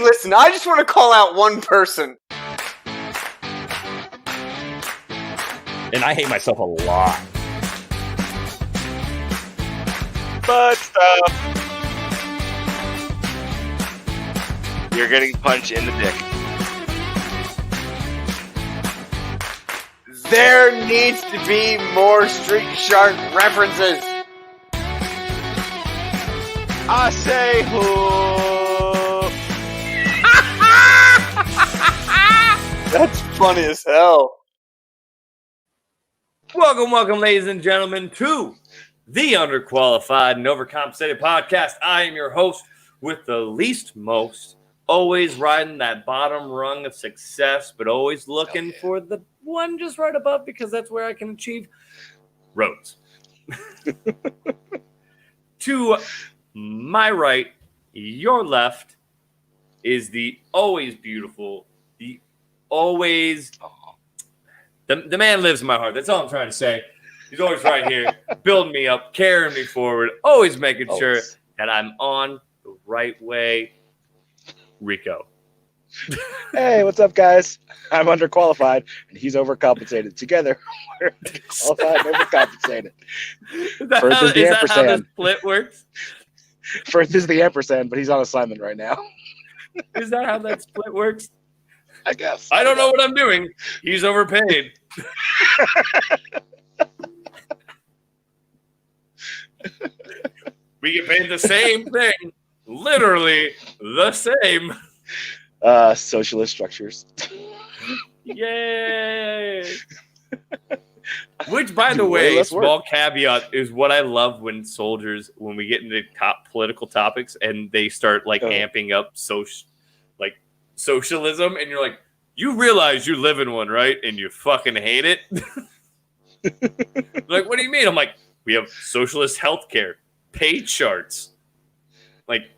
listen, I just want to call out one person. And I hate myself a lot. But stuff. You're getting punched in the dick. There needs to be more Street Shark references. I say who? That's funny as hell. Welcome, ladies and gentlemen, to the Underqualified and Overcompensated Podcast. I am your host with the least most, always riding that bottom rung of success, but always looking for the one just right above because that's where I can achieve Rhodes. To my right, your left, is the always beautiful, the man lives in my heart. That's all I'm trying to say. He's always right here, building me up, carrying me forward, always making sure that I'm on the right way. Rico. Hey, what's up, guys? I'm underqualified, and he's overcompensated. Together, we're underqualified and overcompensated. Is that how the split works? First is the ampersand, but he's on assignment right now. Is that how that split works? I guess. I don't know what I'm doing. He's overpaid. We get paid the same thing. Literally the same. Socialist structures. Yay. Which, by the way, small caveat is what I love when we get into top political topics and they start amping up socialism, and you're like, you realize you live in one, right? And you fucking hate it. Like, what do you mean? I'm like, we have socialist healthcare, pay charts. Like,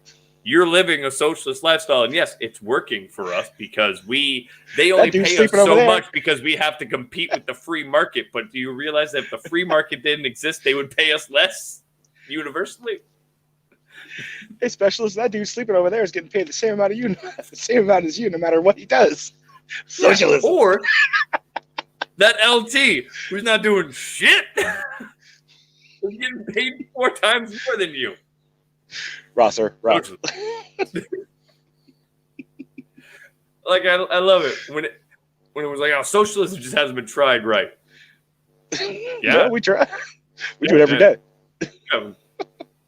you're living a socialist lifestyle, and yes, it's working for us because they only pay us so much because we have to compete with the free market. But do you realize that if the free market didn't exist, they would pay us less universally? Hey, specialist, that dude sleeping over there is getting paid the same amount as you, no matter what he does. Socialism. Yeah, or that LT who's not doing shit is getting paid 4 times more than you. Rosser. Like, I love it when it was like, oh, socialism just hasn't been tried right. Yeah, we try. We do it every day. Yeah,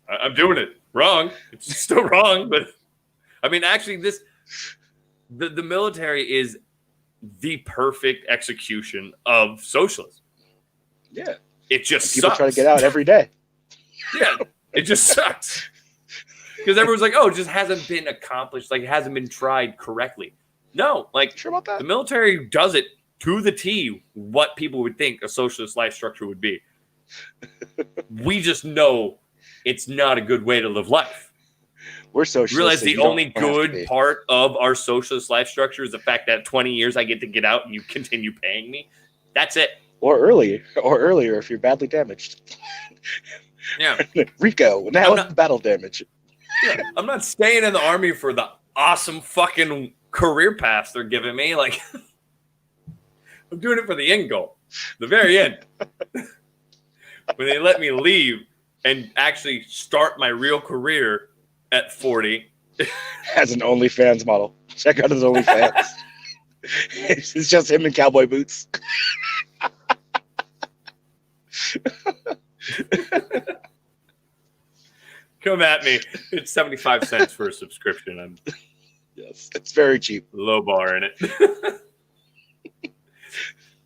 I'm doing it wrong. It's still wrong, but I mean, actually, the military is the perfect execution of socialism. Yeah, it just people sucks. Try to get out every day. Yeah, it just sucks. Because everyone's like, oh, it just hasn't been accomplished. Like, it hasn't been tried correctly. No, sure about that? The military does it to the T what people would think a socialist life structure would be. We just know it's not a good way to live life. We're socialists. Realize the only good part of our socialist life structure is the fact that 20 years I get to get out and you continue paying me. That's it. Or earlier if you're badly damaged. Yeah. Rico, now battle damage. Yeah, I'm not staying in the army for the awesome fucking career paths they're giving me. Like, I'm doing it for the end goal, the very end. When they let me leave and actually start my real career at 40. As an OnlyFans model. Check out his OnlyFans. It's just him in cowboy boots. Come at me. It's 75 cents for a subscription. Yes, it's very cheap. Low bar in it.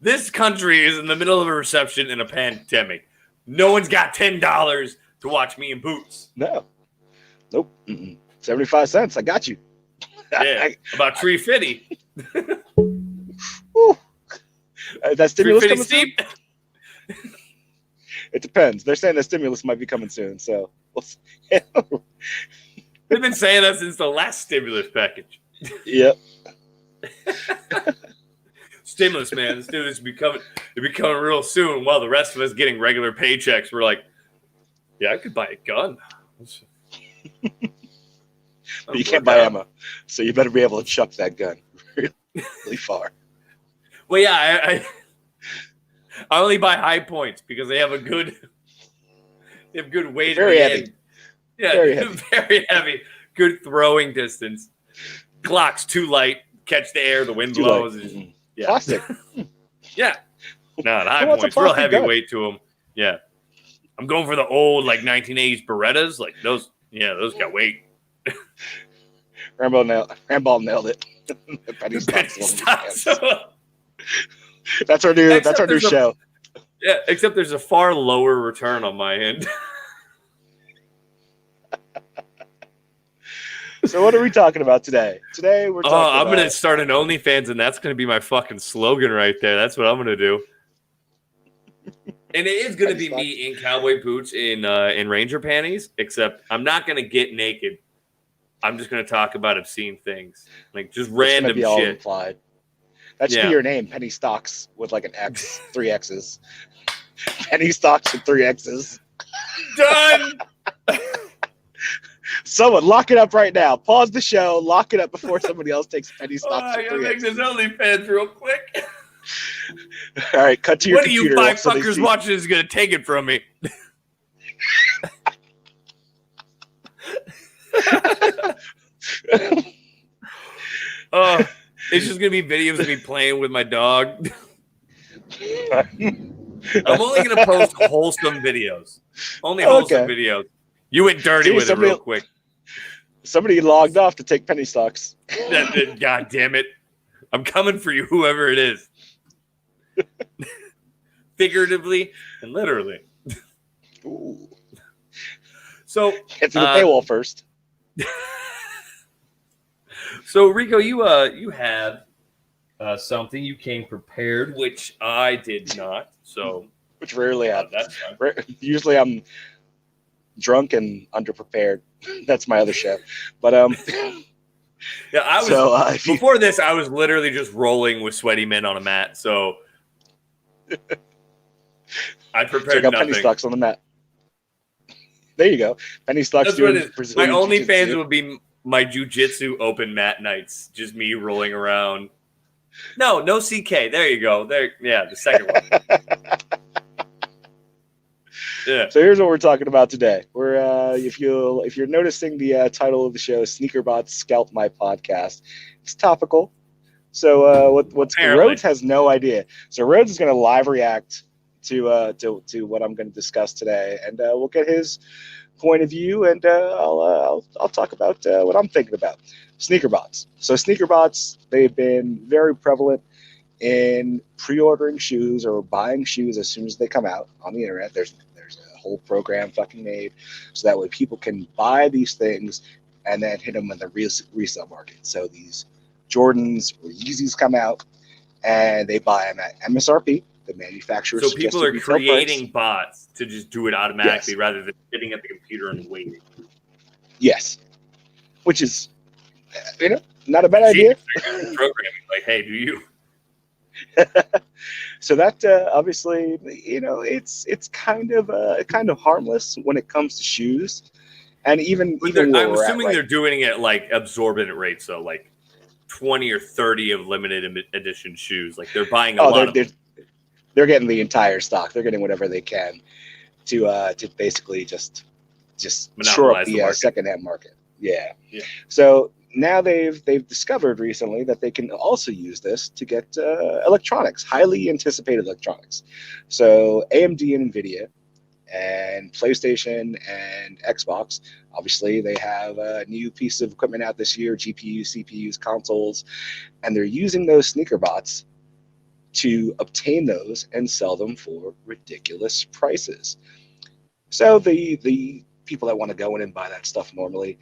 This country is in the middle of a recession and a pandemic. No one's got $10 to watch me in boots. No. Nope. 75 cents. I got you. Yeah, about $3.50. That stimulus coming soon? It depends. They're saying the stimulus might be coming soon, so we'll see. They've been saying that since the last stimulus package. Yep. Stimulus, man. This stimulus is becoming real soon. While the rest of us getting regular paychecks, we're like, yeah, I could buy a gun. But you can't buy ammo, so you better be able to chuck that gun really far. Well, yeah, I only buy high points because they have good weight. Very at the heavy. end. Yeah, Very heavy. very heavy. Good throwing distance. Glock's too light. Catch the air. The wind Too blows. light. and- Yeah. Plastic. Yeah. No, the high Who wants a points. Real plastic heavy gun? weight to them. Yeah. I'm going for the old 1980s Berettas. Like those. Yeah, those got weight. Rambo nailed it. Penny stocks. That's our new show. Yeah, except there's a far lower return on my end. So what are we talking about today? Today we're talking I'm about... going to start an OnlyFans, and that's going to be my fucking slogan right there. That's what I'm going to do. And it is going to be me in cowboy boots in ranger panties, except I'm not going to get naked. I'm just going to talk about obscene things, like just random be all shit. Implied. That should be your name, Penny Stocks, with like an X, 3 X's. Penny Stocks with 3 X's. Done. Someone lock it up right now. Pause the show. Lock it up before somebody else takes Penny Stocks. I gotta make this OnlyFans real quick. All right, cut to your What do computer. you five fuckers watching is gonna take it from me? It's just gonna be videos of me playing with my dog. I'm only gonna post wholesome videos. Only wholesome videos. You went dirty with it real quick. Somebody logged off to take Penny Stocks. God damn it! I'm coming for you, whoever it is. Figuratively and literally. Ooh. So get to the paywall first. So Rico, you had something. You came prepared, which I did not. So which rarely happens. That's fine. Usually I'm drunk and underprepared. That's my other show. But yeah, I was before this. I was literally just rolling with sweaty men on a mat. So I prepared nothing. Penny Stocks on the mat. There you go. Penny Stocks. That's what it is. My OnlyFans would be my jujitsu open mat nights. Just me rolling around. No CK. There you go. There, yeah, the second one. Yeah. So here's what we're talking about today. We're if you're noticing the title of the show, Sneakerbots Scalp My Podcast. It's topical. So what's Rhodes has no idea. So Rhodes is going to live react to what I'm going to discuss today, and we'll get his point of view, and I'll talk about what I'm thinking about. Sneakerbots. So sneakerbots, they've been very prevalent in pre-ordering shoes or buying shoes as soon as they come out on the internet. There's a whole program fucking made so that way people can buy these things and then hit them in the resale market. So these Jordans or Yeezys come out and they buy them at MSRP. The manufacturer. So people are creating bots to just do it automatically rather than sitting at the computer and waiting. Yes, which is not a bad idea. Programming, like, hey, do you? So that obviously, it's kind of harmless when it comes to shoes, and even I'm assuming they're doing it at like absorbent rates, so like 20 or 30 of limited edition shoes. Like they're buying a lot of them. They're getting the entire stock. They're getting whatever they can to basically just shore up the secondhand market. Yeah. So now they've discovered recently that they can also use this to get electronics, highly anticipated electronics. So AMD and NVIDIA and PlayStation and Xbox, obviously they have a new piece of equipment out this year, GPUs, CPUs, consoles, and they're using those sneaker bots to obtain those and sell them for ridiculous prices. So the people that want to go in and buy that stuff normally,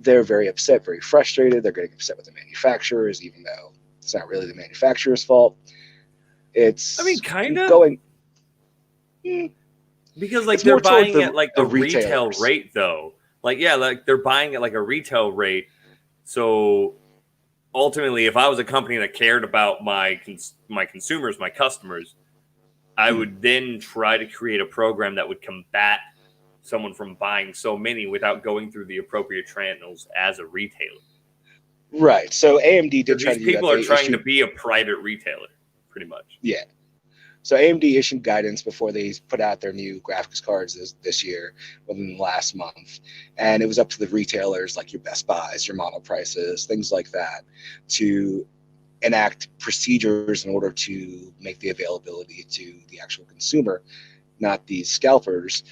they're very upset, very frustrated. They're getting upset with the manufacturers, even though it's not really the manufacturer's fault. It's kind of going because like they're buying at like the retail rate though. Like like they're buying at like a retail rate. So ultimately, if I was a company that cared about my consumers, my customers, I would then try to create a program that would combat someone from buying so many without going through the appropriate channels as a retailer. Right. So AMD did try to do that. These people are trying to be a private retailer, pretty much. Yeah. So AMD issued guidance before they put out their new graphics cards this year, within the last month. And it was up to the retailers like your Best Buys, your model prices, things like that, to enact procedures in order to make the availability to the actual consumer, not these scalpers,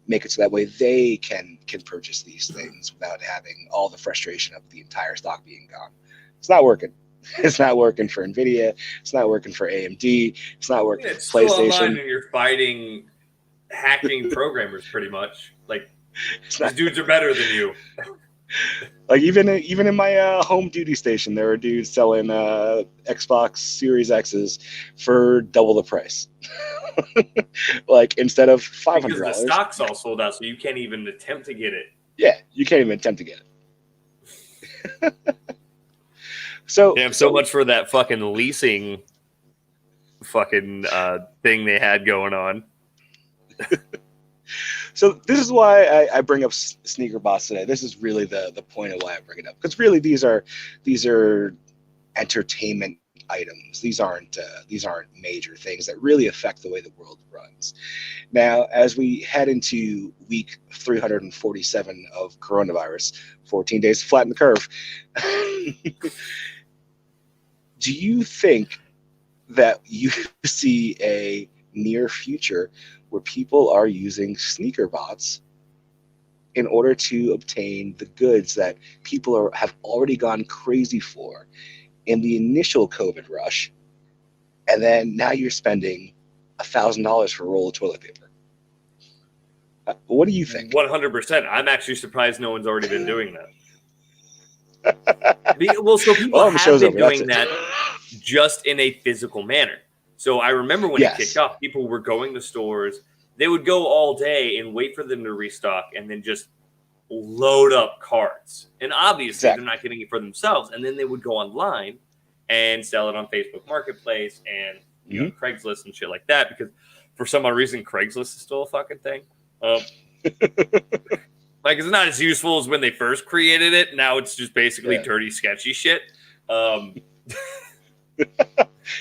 make it so that way they can purchase these things without having all the frustration of the entire stock being gone. It's not working. It's not working for NVIDIA. It's not working for AMD. It's not working for Still PlayStation. online and you're fighting hacking programmers pretty much. Like, these dudes are better than you. Like even in my home duty station, there are dudes selling Xbox Series X's for double the price. Like instead of $500. Because the stock's all sold out, so you can't even attempt to get it. Yeah, you can't even attempt to get it. So damn, so much for that fucking leasing fucking thing they had going on. So this is why I bring up sneaker bots today. This is really the point of why I bring it up, because really these are entertainment items. These aren't major things that really affect the way the world runs. Now, as we head into week 347 of coronavirus, 14 days to flatten the curve, do you think that you see a near future where people are using sneaker bots in order to obtain the goods that people have already gone crazy for in the initial COVID rush, and then now you're spending $1,000 for a roll of toilet paper? What do you think? 100%. I'm actually surprised no one's already been doing that. Well, so people have been doing that just in a physical manner. So I remember when it kicked off, people were going to stores. They would go all day and wait for them to restock and then just load up carts. And obviously, they're not getting it for themselves. And then they would go online and sell it on Facebook Marketplace and you know, Craigslist and shit like that. Because for some odd reason, Craigslist is still a fucking thing. Like, it's not as useful as when they first created it. Now it's just basically dirty, sketchy shit.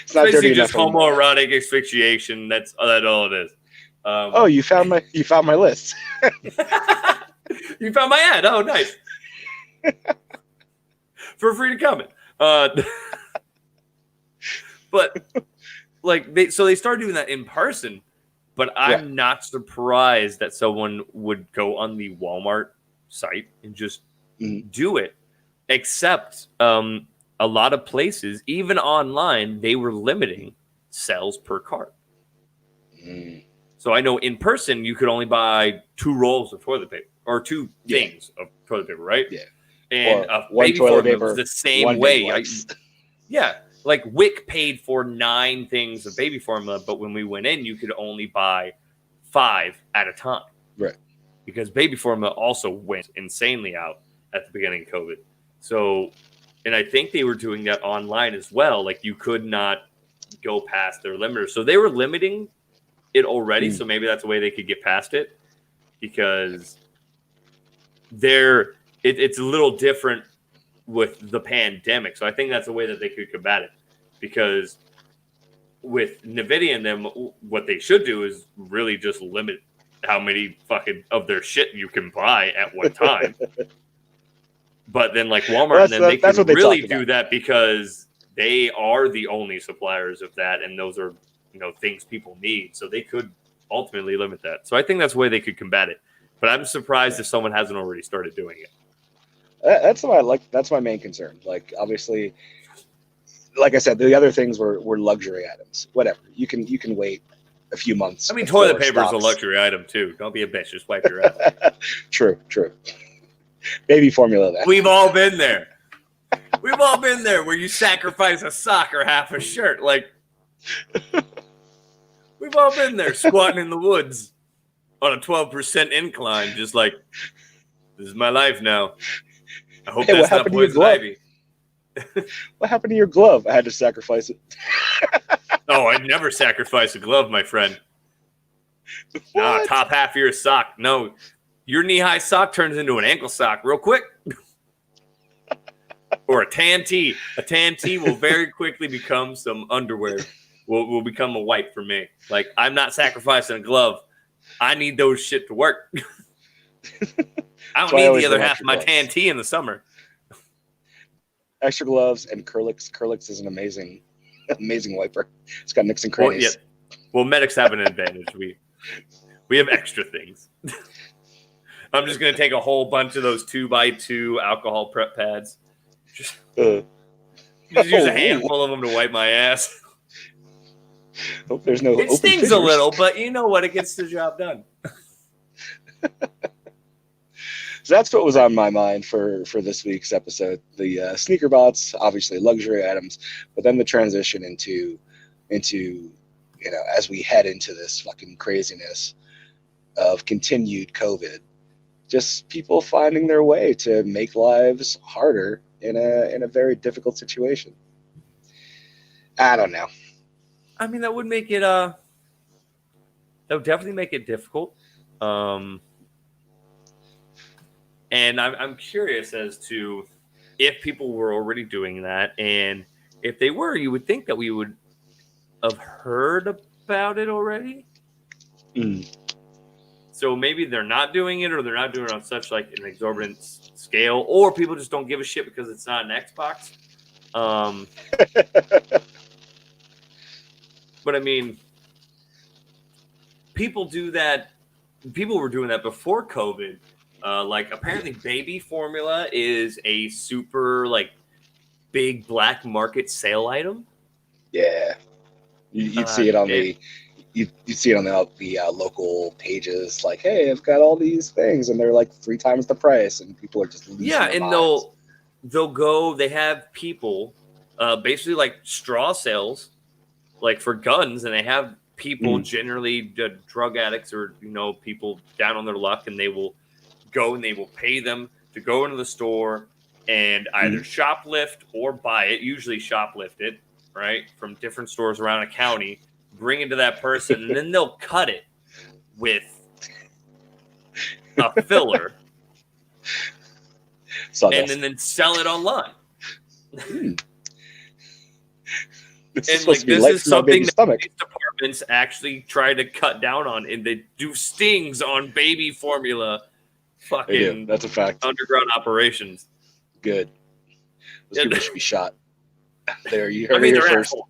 It's not basically just homoerotic asphyxiation. That's all it is. Oh, you found my list. You found my ad. Oh, nice. Feel free to comment. But like they started doing that in person. But I'm not surprised that someone would go on the Walmart site and just do it. Except a lot of places, even online, they were limiting sales per cart. So I know in person, you could only buy 2 rolls of toilet paper or 2 things of toilet paper, right? Yeah. And baby formula was the same way. Like Wick paid for 9 things of baby formula, but when we went in, you could only buy 5 at a time. Right. Because baby formula also went insanely out at the beginning of COVID. So, and I think they were doing that online as well. Like you could not go past their limiter. So they were limiting it already. So maybe that's a way they could get past it, because it's a little different with the pandemic. So I think that's a way that they could combat it, because with NVIDIA and them, what they should do is really just limit how many fucking of their shit you can buy at one time. But then like Walmart and them, they can really do that because they are the only suppliers of that. And those are, things people need. So they could ultimately limit that. So I think that's the way they could combat it. But I'm surprised if someone hasn't already started doing it. That's what I like. That's my main concern. Like, obviously, like I said, the other things were luxury items. Whatever. You can wait a few months. I mean, toilet paper is a luxury item too. Don't be a bitch. Just wipe your ass. True. Baby formula. Then. We've all been there. We've all been there where you sacrifice a sock or half a shirt. Like, we've all been there, squatting in the woods on a 12% incline, just like, this is my life now. I hope that's not poison ivy. What happened to your glove? I had to sacrifice it. Oh, I'd never sacrifice a glove, my friend. Nah, top half of your sock. No, your knee-high sock turns into an ankle sock real quick. Or a tan tee. A tan tee will very quickly become some underwear. Will become a wipe for me. Like, I'm not sacrificing a glove. I need those shit to work. I don't need the other half of my tan tee in the summer. Extra gloves and Curlix. Curlix is an amazing wiper. It's got nicks and crannies. Well, medics have an advantage. We have extra things. I'm just gonna take a whole bunch of those 2x2 alcohol prep pads. Just use a handful of them to wipe my ass. Hope there's no. It stings fissures. a little, but you know what? It gets the job done. So that's what was on my mind for this week's episode. The sneaker bots, obviously luxury items, but then the transition into as we head into this fucking craziness of continued COVID, just people finding their way to make lives harder in a very difficult situation. I don't know. I mean, that would make it that would definitely make it difficult. And I'm curious as to if people were already doing that, and if they were, you would think that we would have heard about it already. So maybe they're not doing it, or they're not doing it on such like an exorbitant scale, or people just don't give a shit because it's not an Xbox. But I mean, people do that. People were doing that before COVID. Like apparently baby formula is a super like big black market sale item. Yeah, you'd see it on you'd see it on the local pages. Like, hey, I've got all these things, and they're like 3 times the price, and people are just losing their minds. they'll go. They have people basically like straw sales, like for guns, and they have people generally drug addicts or people down on their luck, and they will go and they will pay them to go into the store and either shoplift or buy it, usually shoplift it, right, from different stores around a county, bring it to that person, and then they'll cut it with a filler and then sell it online. This And like this is something that these departments actually try to cut down on, and they do stings on baby formula. Fucking, that's a fact. Underground operations. Good. Those people should be shot. There, you heard it here first. Assholes.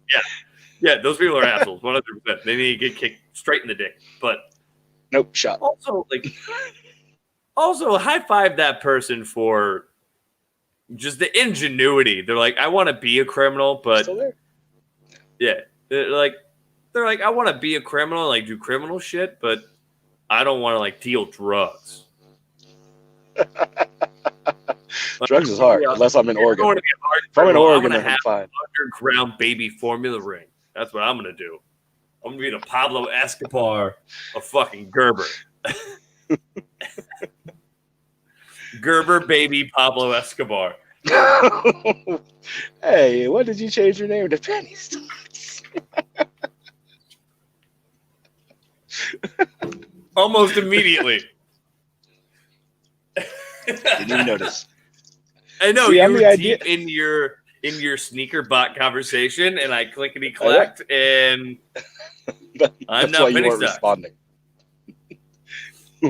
Yeah, those people are assholes. 100%. They need to get kicked straight in the dick. But nope, shot. Also, high five that person for just the ingenuity. They're like, I want to be a criminal, but Still there? Yeah, they're like, I want to be a criminal, like do criminal shit, but I don't want to like deal drugs. Drugs is hard, unless I'm in Oregon. If I'm in Oregon, then I'm fine. Underground baby formula ring. That's what I'm gonna do. I'm gonna be the Pablo Escobar of fucking Gerber. Gerber baby Pablo Escobar. Hey, what did you change your name to? Penny Stocks. Almost immediately. Didn't even notice. I know. You were deep in your sneaker bot conversation, and I clickety clacked, and I'm not you weren't responding.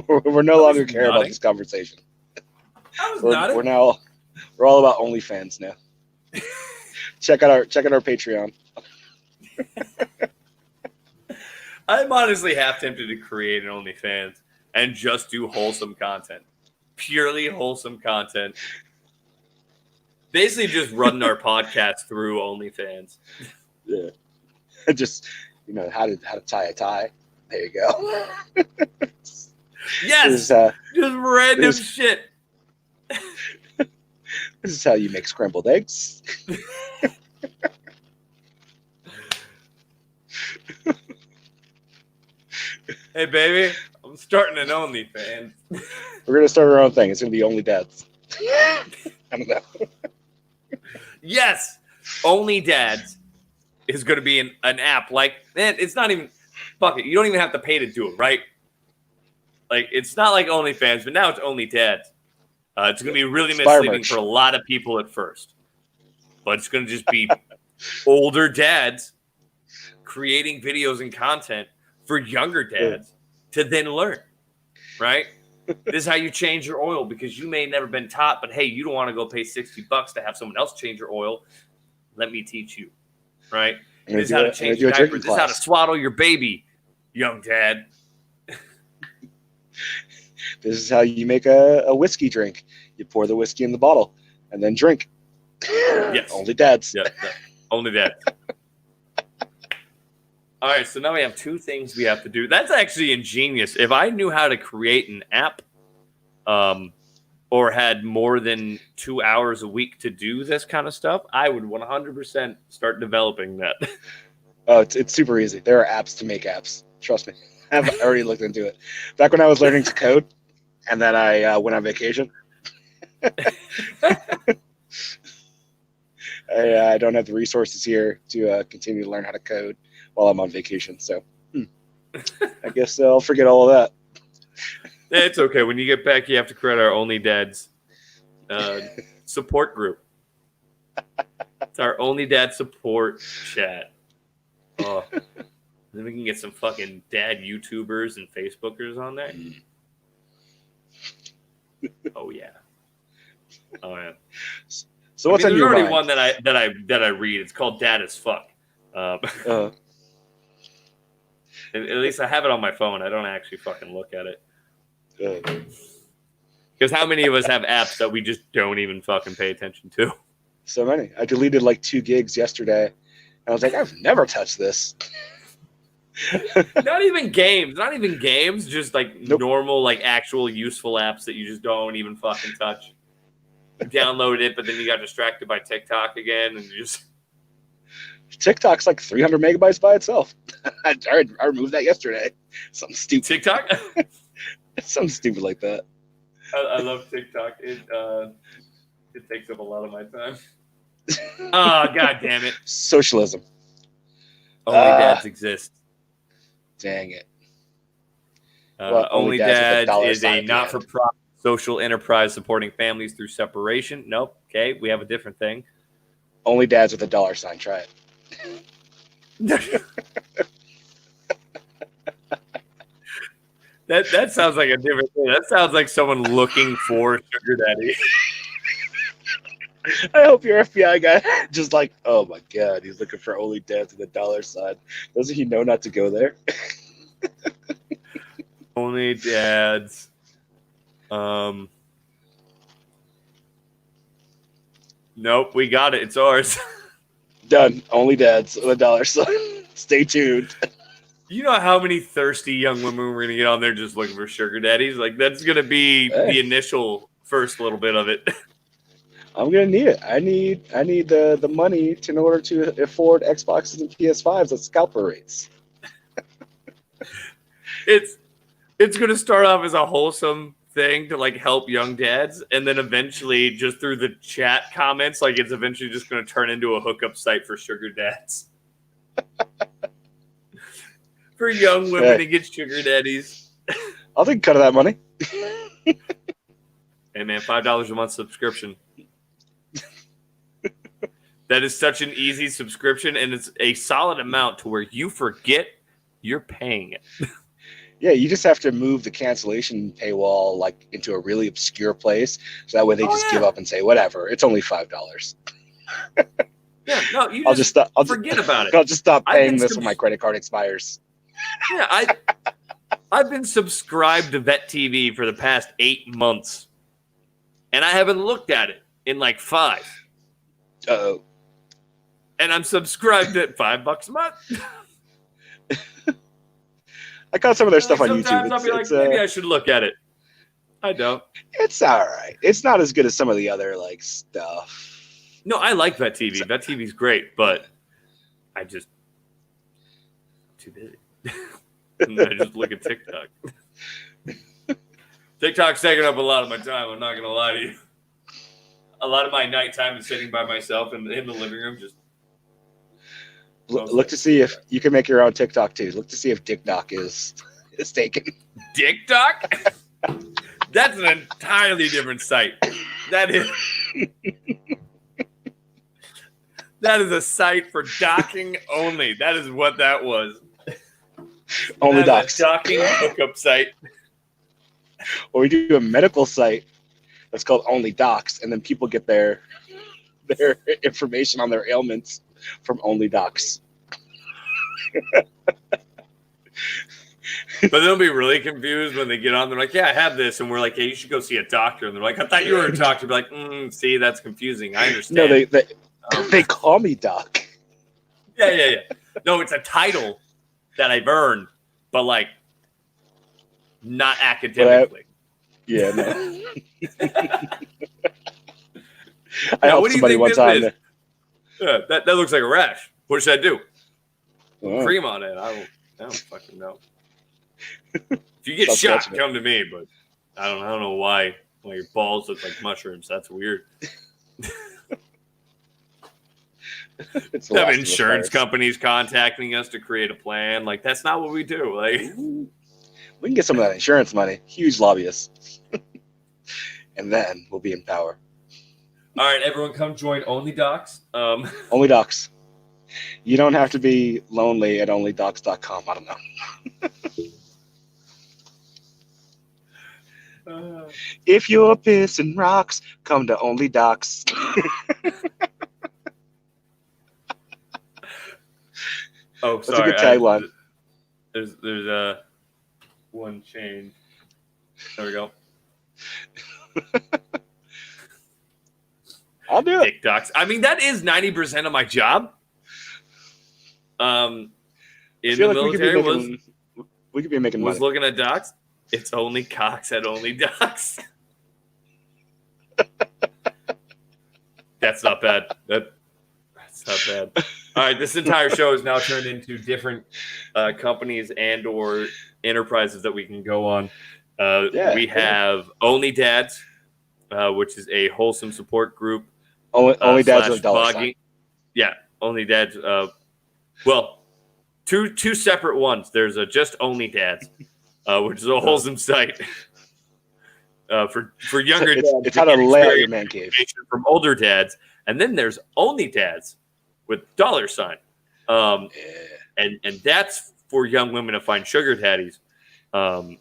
We're no longer care about this conversation. We're all about OnlyFans now. check out our Patreon. I'm honestly half tempted to create an OnlyFans and just do wholesome content. Purely wholesome content. Basically just run our podcast through OnlyFans. Yeah. Just, how to tie a tie. There you go. Yes! Just random shit. This is how you make scrambled eggs. Hey, baby, I'm starting an OnlyFans. We're going to start our own thing. It's going to be Only Dads. I don't know. Yes, Only Dads is going to be an app. Like, man, it's not even, fuck it. You don't even have to pay to do it, right? Like, it's not like OnlyFans, but now it's Only Dads. It's going to be really Inspire misleading merch. for a lot of people at first. But it's going to just be older dads creating videos and content for younger dads to then learn, right? This is how you change your oil because you may have never been taught, but hey, you don't want to go pay $60 to have someone else change your oil. Let me teach you, right? This is how to change your diaper. This is how to swaddle your baby, young dad. This is how you make a whiskey drink. You pour the whiskey in the bottle and then drink. Yes. Only dads. Yeah, only dads. All right, so now we have two things we have to do. That's actually ingenious. If I knew how to create an app or had more than 2 hours a week to do this kind of stuff, I would 100% start developing that. Oh, it's super easy. There are apps to make apps. Trust me. I've already looked into it. Back when I was learning to code and then I went on vacation. I don't have the resources here to continue to learn how to code while I'm on vacation. So I guess I'll forget all of that. It's okay. When you get back, you have to create our Only Dads support group. It's our Only Dad support chat. Oh. Then we can get some fucking dad YouTubers and Facebookers on there. Oh yeah. Oh yeah. So what's on your already mind? one that I read. It's called Dad as Fuck. At least I have it on my phone. I don't actually fucking look at it. Because how many of us have apps that we just don't even fucking pay attention to? So many. I deleted like 2 gigs yesterday. And I was like, I've never touched this. Not even games. Just like normal, like actual useful apps that you just don't even fucking touch. You download it, but then you got distracted by TikTok again, and you just... TikTok's like 300 megabytes by itself. I removed that yesterday. Something stupid. TikTok? Something stupid like that. I love TikTok. It takes up a lot of my time. Oh, god damn it. Socialism. Only Dads exist. Dang it. Well, Only Dads is a $1 not-for-profit social enterprise supporting families through separation. Nope. Okay, we have a different thing. Only Dads with a $. Try it. That sounds like a different thing. That sounds like someone looking for sugar daddy. I hope your FBI guy just like, oh my god, he's looking for Only Dads with a $. Doesn't he know not to go there? Only Dads. Nope, we got it. It's ours. Done. Only Dads with a $. Stay tuned. You know how many thirsty young women we're gonna get on there just looking for sugar daddies? Like that's gonna be the initial first little bit of it. I'm gonna need it. I need the money in order to afford Xboxes and PS5s at scalper rates. It's gonna start off as a wholesome thing to like help young dads, and then eventually just through the chat comments, like it's eventually just gonna turn into a hookup site for sugar dads. For young women to get sugar daddies. I'll take a cut of that money. Hey man, $5 a month subscription. That is such an easy subscription, and it's a solid amount to where you forget you're paying it. Yeah, you just have to move the cancellation paywall like into a really obscure place, so that way they give up and say whatever. It's only $5. Yeah, no, you forget about it. I'll just stop paying this when my credit card expires. Yeah, I've been subscribed to Vet TV for the past 8 months, and I haven't looked at it in like 5. Uh-oh. And I'm subscribed at $5 a month. I caught some of their stuff on YouTube. Sometimes I'll be like, maybe I should look at it. I don't. It's all right. It's not as good as some of the other like stuff. No, I like Vet TV. Vet TV's great, but I'm too busy. And then I just look at TikTok. TikTok's taking up a lot of my time. I'm not going to lie to you. A lot of my nighttime is sitting by myself in the living room. Just look to see if you can make your own TikTok too. Look to see if TikTok is is taken. Dick Doc? That's an entirely different site. That is a site for docking only. That is what that was. Only That is docs. a docking hookup site. Or we do a medical site that's called Only Docs, and then people get their information on their ailments from Only Docs. But they'll be really confused when they get on. They're like, yeah, I have this. And we're like, hey, you should go see a doctor. And they're like, I thought you were a doctor. Be like, see, that's confusing. I understand. No, they call me Doc. Yeah. No, it's a title that I've earned, but like not academically. Yeah, no. I helped somebody one time. Yeah, that looks like a rash. What should I do? Oh. Cream on it. I don't fucking know. If you get shot, come to me. But I don't know why your balls look like mushrooms. That's weird. Have insurance companies contacting us to create a plan. Like, that's not what we do. Like, we can get some of that insurance money. Huge lobbyists. And then we'll be in power. All right, everyone, come join Only Docs. Only Docs. You don't have to be lonely at onlydocs.com. I don't know. If you're pissing rocks, come to Only Docs. Oh, sorry. That's a good tagline. There's one change. There we go. I'll do it. Dick Docs. I mean, that is 90% of my job. In the military we could be making was money. looking at docs. It's only cocks at Only Docs. That's not bad. That's not bad. All right, this entire show is now turned into different companies and or enterprises that we can go on. We have Only Dads, which is a wholesome support group. Only Dads with a dollar sign. Yeah, Only Dads. Well, two separate ones. There's a just Only Dads, which is a wholesome site for younger dads. It's how to lay out your man cave. From older dads, and then there's Only Dads with dollar sign, and that's for young women to find sugar daddies. So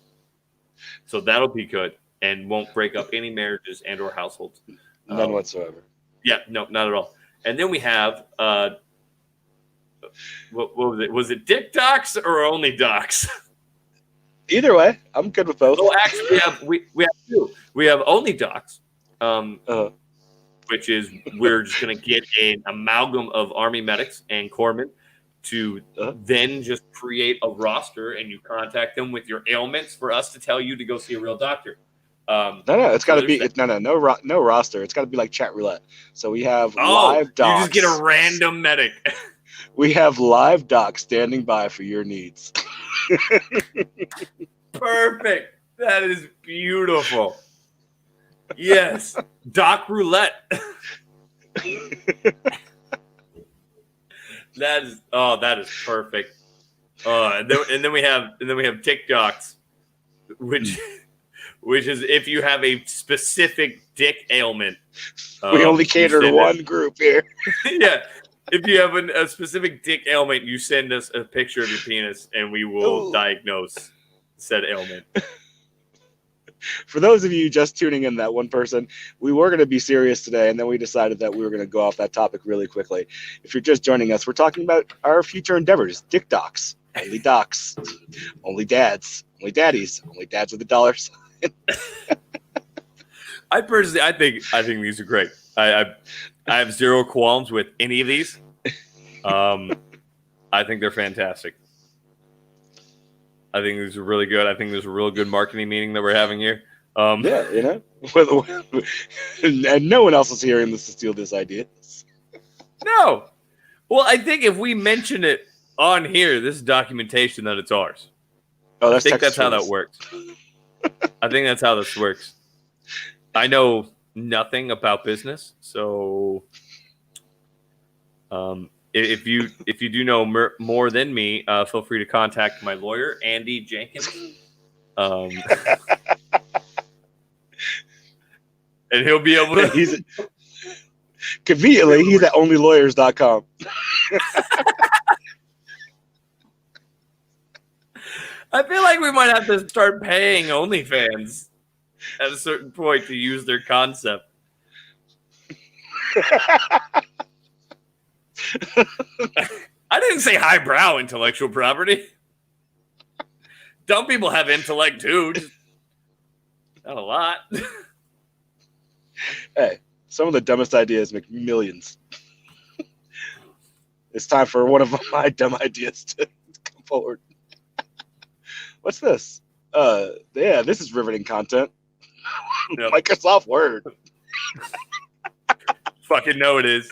that'll be good and won't break up any marriages and or households. None whatsoever. Yeah, no, not at all. And then we have what was it? Was it Dick Docs or Only Docs? Either way, I'm good with both. Well, actually, we have two. We have Only Docs, which is we're just going to get an amalgam of Army medics and corpsmen to then just create a roster, and you contact them with your ailments for us to tell you to go see a real doctor. No, it's got to be no roster. It's got to be like chat roulette. So we have live docs. You just get a random medic. We have live docs standing by for your needs. Perfect. That is beautiful. Yes, Doc Roulette. That is perfect. And then we have TikToks, which is if you have a specific dick ailment. We only cater to one group here. Yeah. If you have a specific dick ailment, you send us a picture of your penis, and we will diagnose said ailment. For those of you just tuning in, that one person, we were going to be serious today, and then we decided that we were going to go off that topic really quickly. If you're just joining us, we're talking about our future endeavors. Dick Docs, Only Docs, Only Dads, Only Daddies, Only Dads with a dollar sign. I think these are great. I have zero qualms with any of these. I think they're fantastic. I think these are really good. I think there's a real good marketing meeting that we're having here. Yeah, and no one else is hearing this to steal this idea. No. Well, I think if we mention it on here, this is documentation that it's ours. Oh, I think that's how that works. I think that's how this works. I know nothing about business, so if you do know more than me, feel free to contact my lawyer, Andy Jenkins. And he'll be able to. Conveniently, he's at onlylawyers.com. I feel like we might have to start paying OnlyFans at a certain point to use their concept. I didn't say highbrow intellectual property. Dumb people have intellect too. Just not a lot. Hey, some of the dumbest ideas make millions. It's time for one of my dumb ideas to come forward. What's this? Yeah, this is riveting content. Yep. Microsoft Word. Fucking know it is.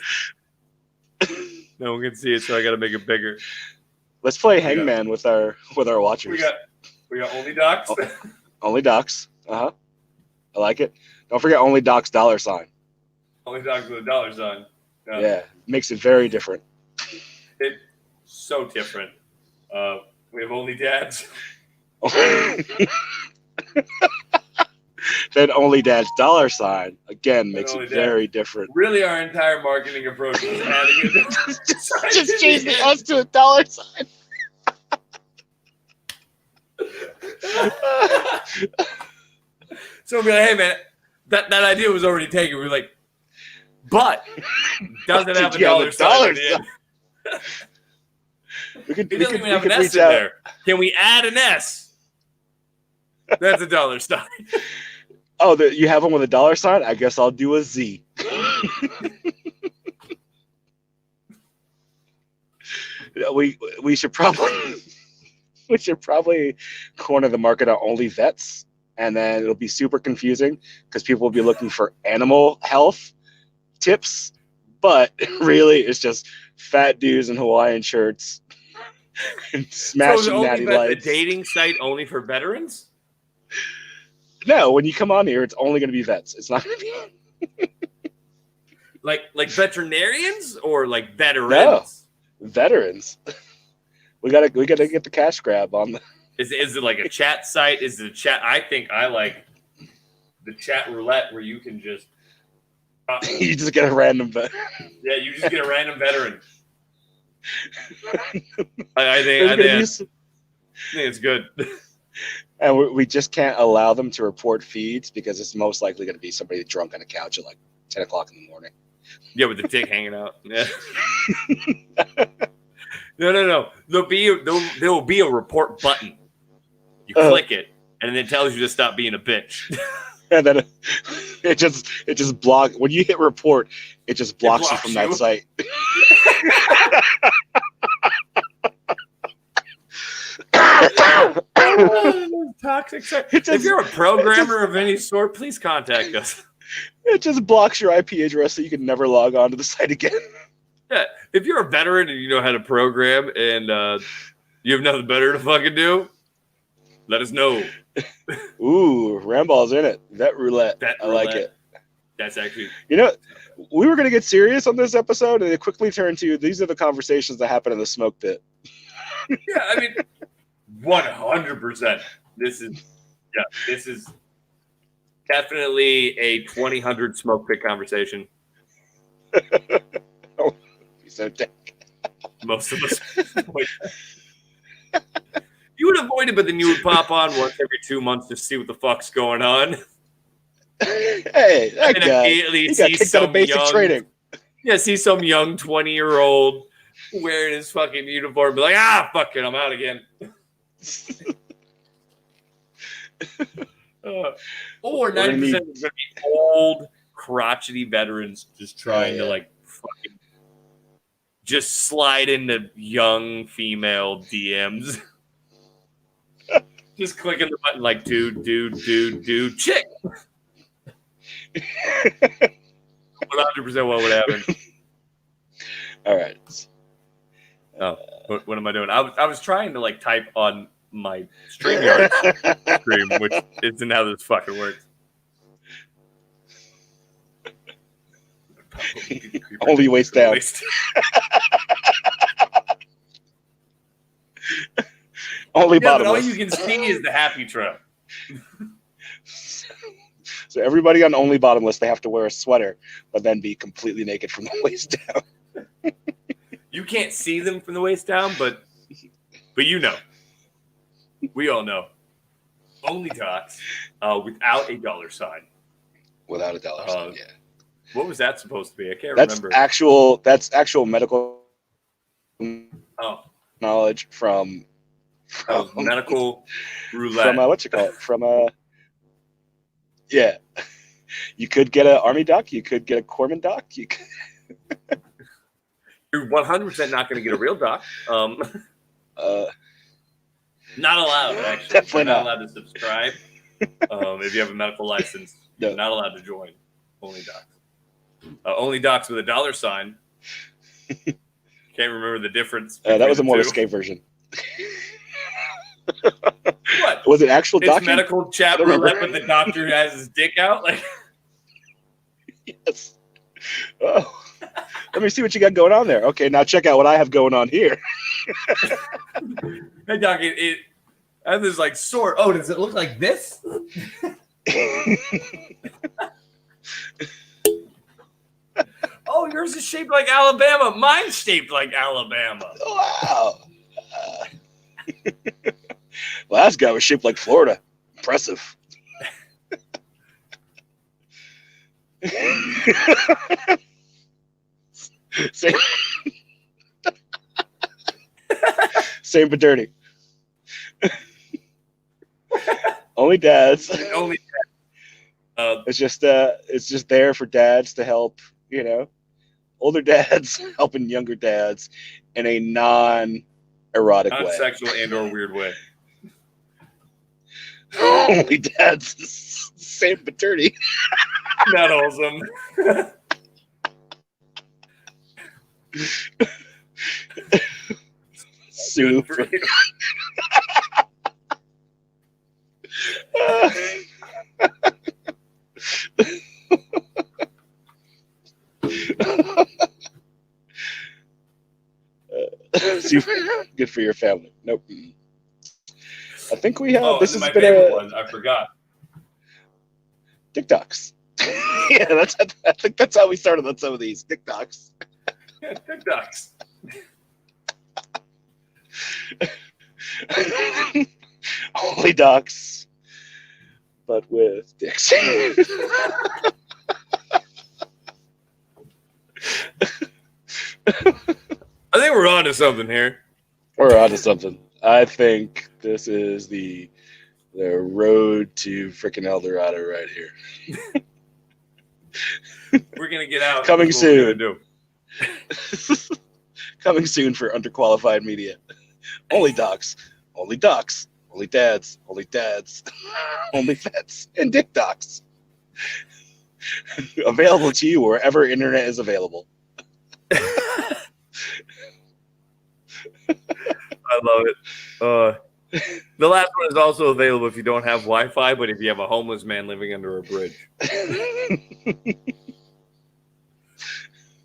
No one can see it, so I got to make it bigger. Let's play Hangman with our watchers. We got only docs. Only docs. I like it. Don't forget only docs $. Only docs with a $. Yeah, makes it very different. It's so different. We have only dads. Then only dads $. Again, makes it very different. Really, our entire marketing approach is adding it. just changing us to a $. So we'll be like, hey man, that idea was already taken. We're like, but doesn't have a $. Sign. We could even have an S in there. Can we add an S? That's a $. Oh, you have one with a $? I guess I'll do a Z. we should probably corner the market on only vets, and then it'll be super confusing because people will be looking for animal health tips, but really it's just fat dudes in Hawaiian shirts and smashing natty lights. A dating site only for veterans? No, when you come on here, it's only going to be vets. It's not going to be like veterinarians or like veterans. No, veterans. We gotta get the cash grab on the. Is it like a chat site? Is it a chat? I think I like the chat roulette where you can just. You just get a random vet. Yeah, you just get a random veteran. I think it's good. And we just can't allow them to report feeds because it's most likely going to be somebody drunk on a couch at like 10 o'clock in the morning. Yeah, with the dick hanging out. Yeah. No. There will be a report button. You click it, and then it tells you to stop being a bitch. And then it just blocks. When you hit report, it just blocks you from that site. Toxic. If you're a programmer of any sort, please contact us. It just blocks your IP address so you can never log on to the site again. Yeah, if you're a veteran and you know how to program and you have nothing better to fucking do, let us know. Ooh, Ramball's in it. Vet roulette. I like it. That's actually... You know, we were going to get serious on this episode, and it quickly turned to, these are the conversations that happen in the smoke pit. Yeah, I mean, 100%. This is definitely a 2000 smoke pit conversation. Oh, he's so dead. Most of us. You would avoid it, but then you would pop on once every 2 months to see what the fuck's going on. Hey, that guy, he got kicked out of basic training. Yeah, see some young 20-year-old wearing his fucking uniform, be like, fuck it, I'm out again. Or 90% is going to be old, crotchety veterans just trying to like fucking just slide into young female DMs. Just clicking the button like, dude, chick. 100% what would happen. All right. Oh, what am I doing? I was trying to like type on my StreamYard stream, which isn't how this fucking works. Only waist down. Only Yeah, but all bottomless. you can see is the happy trail. So everybody on Only Bottomless, they have to wear a sweater, but then be completely naked from the waist down. You can't see them from the waist down, but you know. We all know. Only docs without a dollar sign. Without a dollar sign, yeah. What was that supposed to be? I can't remember. That's actual medical knowledge from medical roulette. From what you call it? Yeah. You could get an Army doc. You could get a Corpsman doc. You're 100% not going to get a real doc. Not allowed, actually. Definitely not not allowed to subscribe. If you have a medical license, no. You're not allowed to join Only Docs. Only Docs with a dollar sign. Can't remember the difference. That was a more escape version. What? Was it actual It's docking? medical chat roulette, but the doctor has his dick out? Like, yes. Oh. Let me see what you got going on there. Okay, now check out what I have going on here. Hey, doc, it has this like sword. Oh, does it look like this? Oh, yours is shaped like Alabama. Mine's shaped like Alabama. Wow. Well, last guy was shaped like Florida. Impressive. Same but dirty. Only dads. Only dads. It's just there for dads to help, older dads helping younger dads in a non-erotic way. Non-sexual and or weird way. Only dads. Same but dirty. Not awesome. Super. Good for your family. Nope. I think we have. This is my favorite one. I forgot. TikToks. Yeah, I think that's how we started on some of these TikToks. Yeah, TikToks. Only docs, but with dicks. I think we're on to something here. We're on to something. I think this is the road to freaking El Dorado right here. We're gonna get out. Coming soon. Coming soon for underqualified media. Only docs, only docs, only dads, only vets, and dick docs. Available to you wherever internet is available. I love it. The last one is also available if you don't have Wi-Fi, but if you have a homeless man living under a bridge.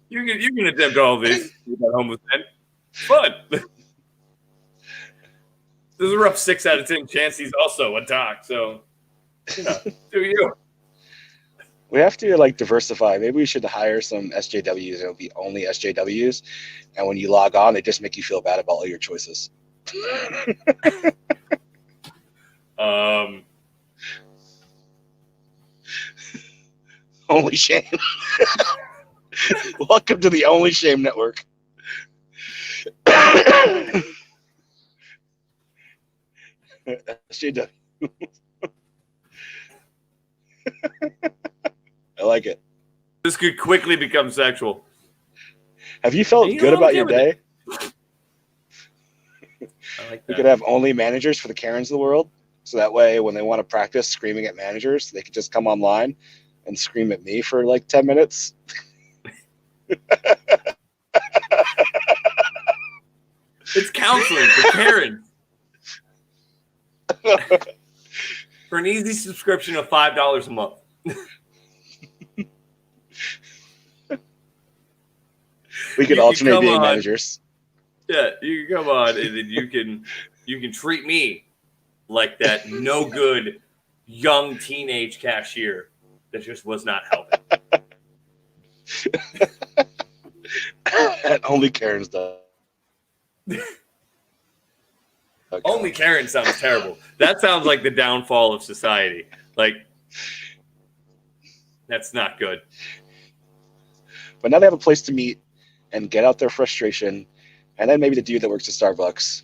You can attempt all this with that homeless man. Fun. There's a rough 6 out of 10 chance he's also a doc, so do you. We have to diversify. Maybe we should hire some SJWs. It'll be only SJWs, and when you log on, they just make you feel bad about all your choices. Only shame. Welcome to the Only Shame Network. SJW. I like it. This could quickly become sexual. Have you felt good about your day? I like that. We could have only managers for the Karens of the world. So that way, when they want to practice screaming at managers, they could just come online and scream at me for 10 minutes. It's counseling for Karens. For an easy subscription of $5 a month. We could alternate being managers. Yeah, you can come on and then you can you can treat me like that no good young teenage cashier that just was not helping. Only Karen's done. Okay. Only Karen sounds terrible. That sounds like the downfall of society. Like, that's not good. But now they have a place to meet and get out their frustration. And then maybe the dude that works at Starbucks.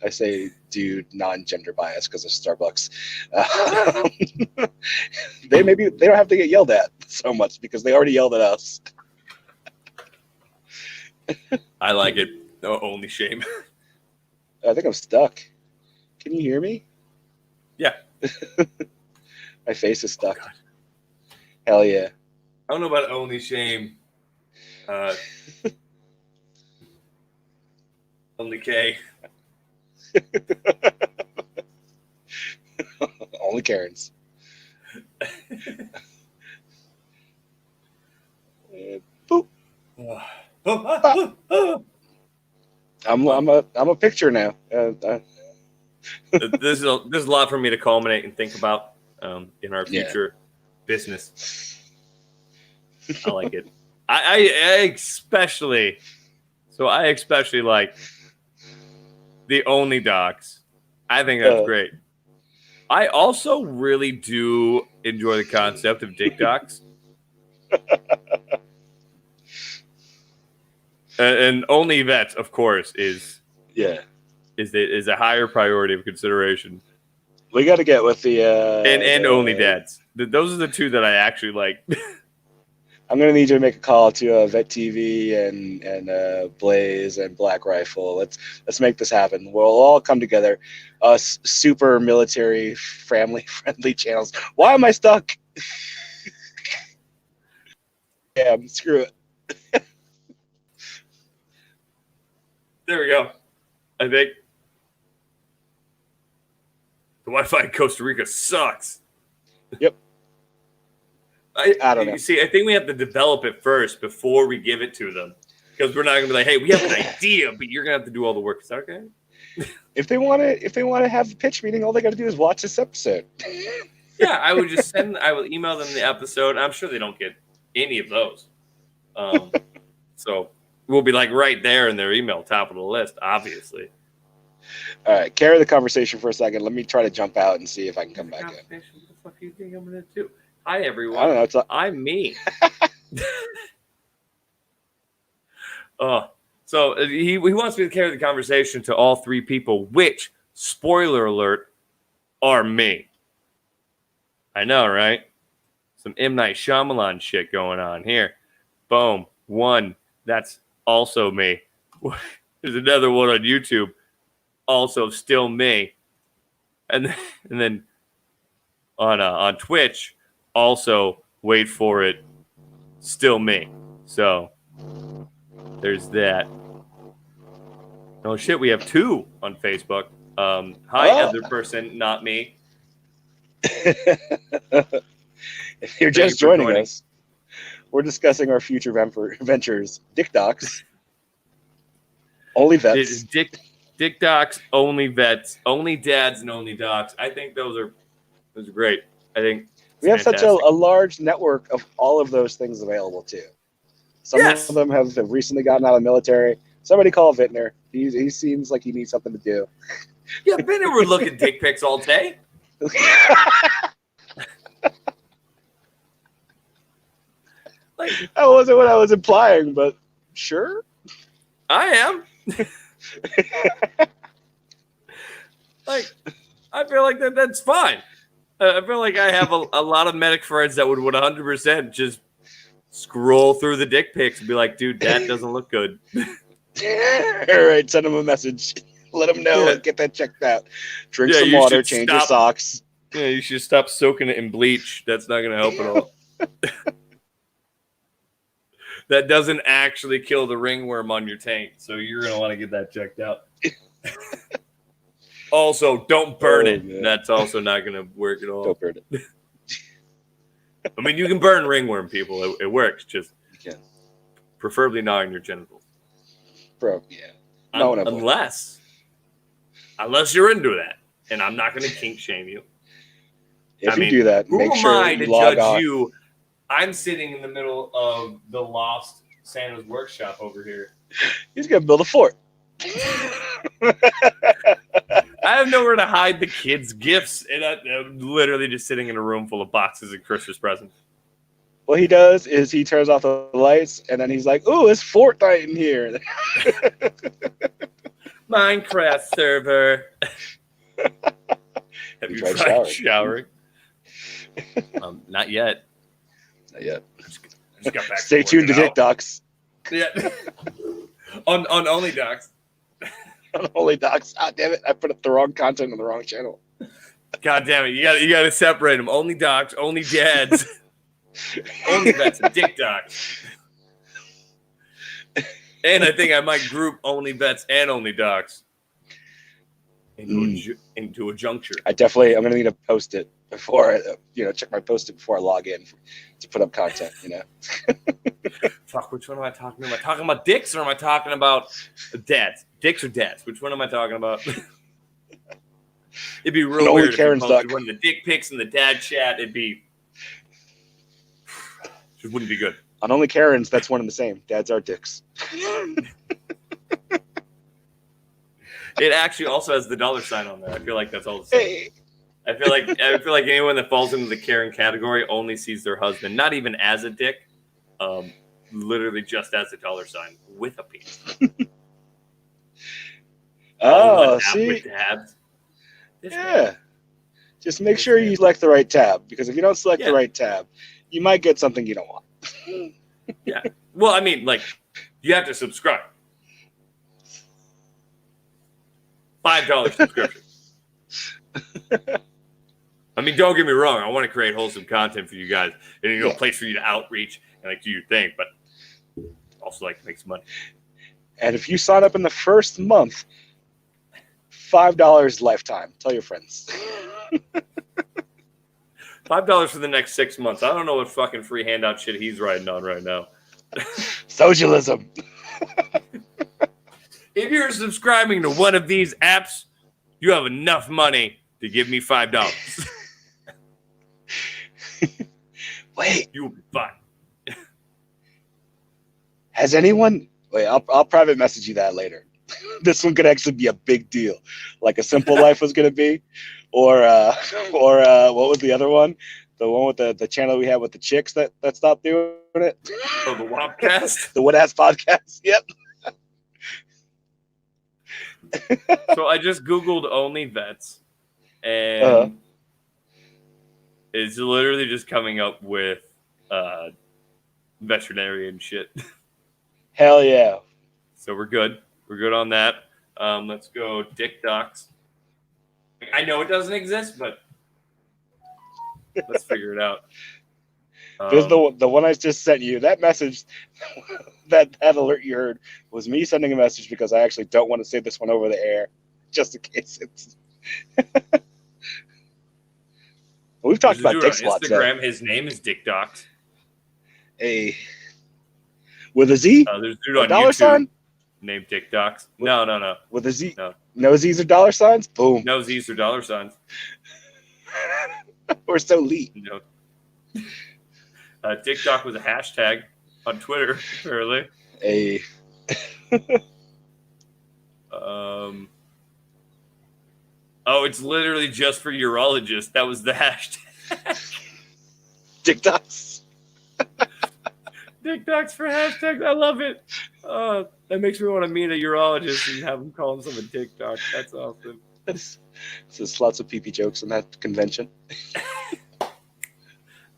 I say dude, non-gender bias because of Starbucks. They don't have to get yelled at so much because they already yelled at us. I like it. No, only shame. I think I'm stuck. Can you hear me? Yeah. My face is stuck. Oh, hell yeah. I don't know about only shame. Only K. Only Karens. Boop. I'm a picture now. This is a lot for me to culminate and think about in our future business. I like it. I especially like the only docs. I think that's great. I also really do enjoy the concept of dick docs. And only vets, of course, is a higher priority of consideration. We got to get with the and only dads. Those are the two that I actually like. I'm gonna need you to make a call to Vet TV and Blaze and Black Rifle. Let's make this happen. We'll all come together. Us super military, family friendly channels. Why am I stuck? Yeah, screw it. There we go. I think the Wi-Fi in Costa Rica sucks. Yep. I don't know. See, I think we have to develop it first before we give it to them. Because we're not going to be like, hey, we have an idea, but you're going to have to do all the work. Is that okay? If they want to have a pitch meeting, all they got to do is watch this episode. Yeah, I will email them the episode. I'm sure they don't get any of those. So we'll be like right there in their email, top of the list, obviously. All right, carry the conversation for a second. Let me try to jump out and see if I can come back in. What the fuck do you think I'm going to do? Hi, everyone. I don't know. I'm me. So he wants me to carry the conversation to all three people, which, spoiler alert, are me. I know, right? Some M. Night Shyamalan shit going on here. Boom. One. That's also me. There's another one on YouTube. Also still me. And then on Twitch, also, wait for it, still me. So there's that. Oh shit, we have two on Facebook. Hi, other person, not me. If you're just joining us, we're discussing our future ventures. Dick docs, only vets. Dick docs, only vets, only dads, and only docs. I think those are great. I think we have such a large network of all of those things available too. Some of them have recently gotten out of the military. Somebody call Vintner. He seems like he needs something to do. Yeah, Vintner would look at dick pics all day. Like, that wasn't what I was implying, but sure. I am. Like, I feel like that's fine. I feel like I have a lot of medic friends that would 100% just scroll through the dick pics and be like, dude, that doesn't look good. All right, send them a message. Let them know and get that checked out. Drink some water, change your socks. Yeah, you should stop soaking it in bleach. That's not going to help at all. That doesn't actually kill the ringworm on your taint, so you're going to want to get that checked out. Also, don't burn it. Man. That's also not going to work at all. Don't burn it. I mean, you can burn ringworm, people. It works. Just you can. Preferably not in your genitals. Bro, yeah. Unless unless you're into that, and I'm not going to kink shame you. If you do that, who make am sure I you to log judge on. you? I'm sitting in the middle of the lost Santa's workshop over here. He's gonna build a fort. I have nowhere to hide the kids' gifts, and I'm literally just sitting in a room full of boxes of Christmas presents. What he does is he turns off the lights, and then he's like, "Ooh, it's Fortnite in here." Minecraft server. Have you tried showering? Not yet. Not yet. I just got back. Stay tuned to Dick Docs. Yeah. on Only Docs. On Only Docs. Ah, damn it! I put up the wrong content on the wrong channel. God damn it! You got to separate them. Only Docs, only dads, only vets, and Dick Docs. And I think I might group only vets and only docs into a juncture. I'm going to need to post it before check my post-it before I log in to put up content, Fuck, which one am I talking about? Am I talking about dicks or am I talking about dads? Dicks or dads? Which one am I talking about? It'd be real weird if you posted one of the dick pics in the dad chat. Just wouldn't be good. On Only Karens, that's one and the same. Dads are dicks. It actually also has the $sign on there. I feel like that's all the same. Hey. I feel like anyone that falls into the Karen category only sees their husband, not even as a dick, literally just as a $sign with a penis. Oh, see? Yeah. Just make sure you select the right tab, because if you don't select the right tab, you might get something you don't want. Yeah. Well, I mean, you have to subscribe. $5 subscription. I mean, don't get me wrong. I want to create wholesome content for you guys, and a place for you to outreach and do your thing, but also to make some money. And if you sign up in the first month, $5 lifetime. Tell your friends. $5 for the next 6 months. I don't know what fucking free handout shit he's riding on right now. Socialism. If you're subscribing to one of these apps, you have enough money to give me $5. Wait. You'll be fine. Has anyone... Wait, I'll private message you that later. This one could actually be a big deal. Like A Simple Life was going to be. Or what was the other one? The one with the channel we had with the chicks that stopped doing it. Oh, the Wopcast? The What Ass Podcast. Yep. So I just Googled only vets, and it's literally just coming up with veterinarian shit. Hell yeah. So we're good. We're good on that. Let's go Dick Docs. I know it doesn't exist, but let's figure it out. This is the one I just sent you. That message, that alert you heard, was me sending a message because I actually don't want to say this one over the air, just in case it's. We've talked about dick slots. Instagram, his name is Dick Docs. With a Z? There's a dude on $? YouTube named Dick Docs. No. With a Z? No Z's or $? Boom. No Z's or $. We're so elite. No. TikTok was a hashtag on Twitter, apparently. It's literally just for urologists. That was the hashtag. TikToks. TikToks for hashtags. I love it. That makes me want to meet a urologist and have him call himself a TikTok. That's awesome. There's lots of pee-pee jokes in that convention.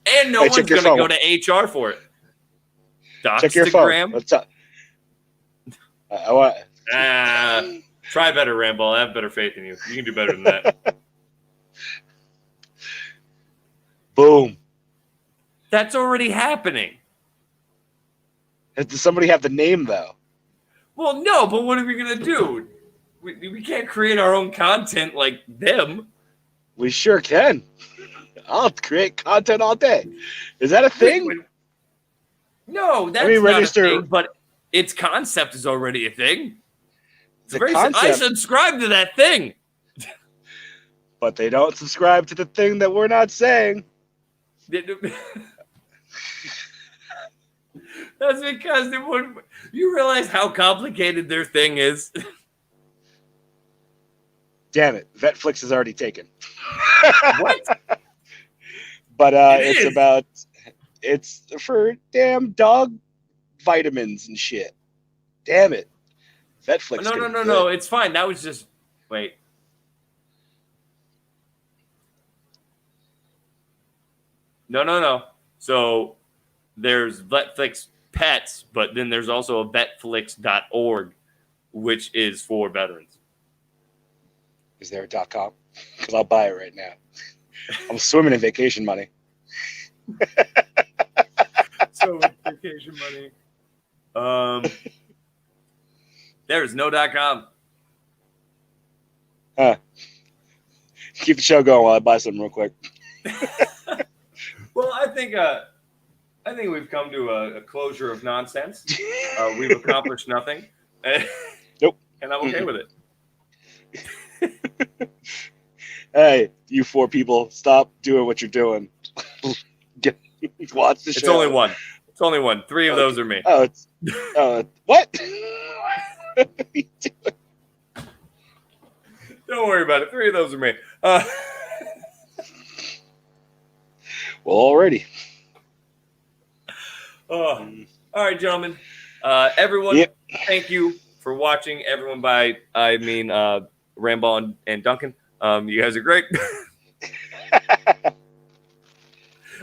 And no one's going to go to HR for it. Check your phone. Let's talk. Try better, Rambo. I have better faith in you. You can do better than that. Boom. That's already happening. Does somebody have the name, though? Well, no, but what are we going to do? We can't create our own content like them. We sure can. I'll create content all day. Is that a thing? No, that's not a thing, but its concept is already a thing. I subscribe to that thing. but they don't subscribe to the thing that we're not saying. That's because they would. You realize how complicated their thing is. Damn it, Vetflix is already taken. What? But is. It's for damn dog vitamins and shit. Damn it, Vetflix. No. It's fine. That was just wait. No. So there's Vetflix Pets, but then there's also a vetflix.org, which is for veterans. Is there a .com? Because I'll buy it right now. I'm swimming in vacation money. So with vacation money. There's no .com. Huh. Keep the show going while I buy something real quick. Well, I think we've come to a closure of nonsense. We've accomplished nothing. Nope. And I'm okay with it. Hey, you 4 people, stop doing what you're doing. Watch the show. It's only one. It's only one. 3 of those are me. Oh, it's what? What are you doing? Don't worry about it. 3 of those are me. Well, already. All right, gentlemen. Everyone, Yep. Thank you for watching. Everyone Ramball and Duncan. You guys are great.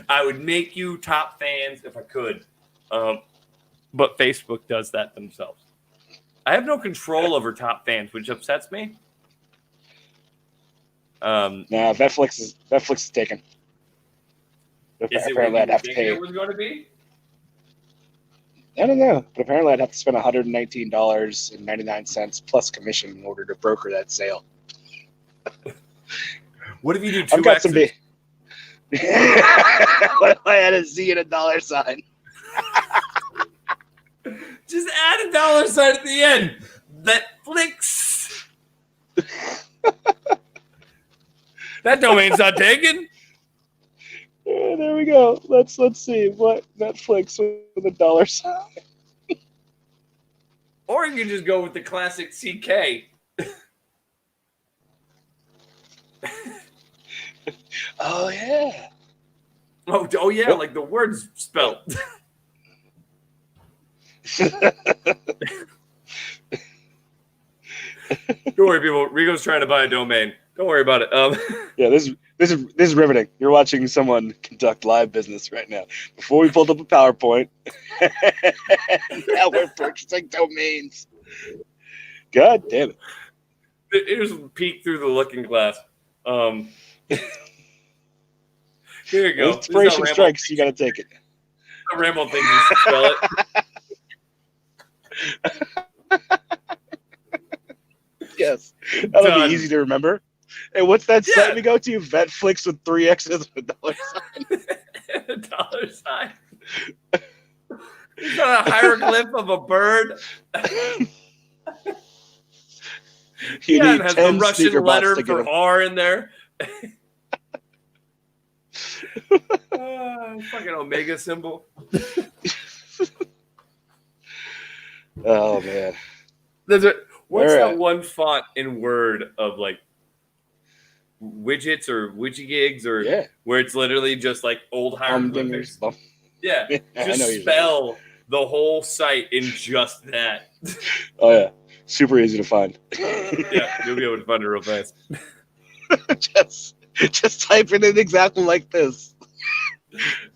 I would make you top fans if I could. But Facebook does that themselves. I have no control over top fans, which upsets me. Nah, Vetflix is taken. Is it Apparently, what I'd you have to think pay. it was going to be? I don't know, but apparently I'd have to spend $119.99 plus commission in order to broker that sale. What if you do 2 I've got X's? some big. What if I had a Z and a dollar sign? Just add a dollar sign at the end. Netflix. That domain's not taken. Yeah, there we go. Let's see what Netflix with a dollar sign. Or you can just go with the classic CK. Oh yeah. Oh yeah, Yep. like the words spelled. Don't worry, people. Rico's trying to buy a domain. Don't worry about it. Yeah, this is riveting. You're watching someone conduct live business right now. Before we pulled up a PowerPoint, now we're purchasing domains. God damn it! Here's a peek through the looking glass. Here you go. Inspiration strikes. You got to take it. Ramble thinks you should spell it. Yes, that'll Done. be easy to remember. Hey, what's that Yeah. site we go to? Vetflix with 3 X's with a dollar sign. A dollar sign. He's got a hieroglyph of a bird. You Yeah, need it has 10 the Russian speaker bots letter to get for them. R in there. Fucking omega symbol. Oh man. What's All that right. one font in Word of like widgets or widgigigs or Yeah. where it's literally just like old hieroglyphics? Yeah, I just know you're spell the whole site in just that. Oh yeah. Super easy to find. Yeah, you'll be able to find it real fast. just type it in exactly like this.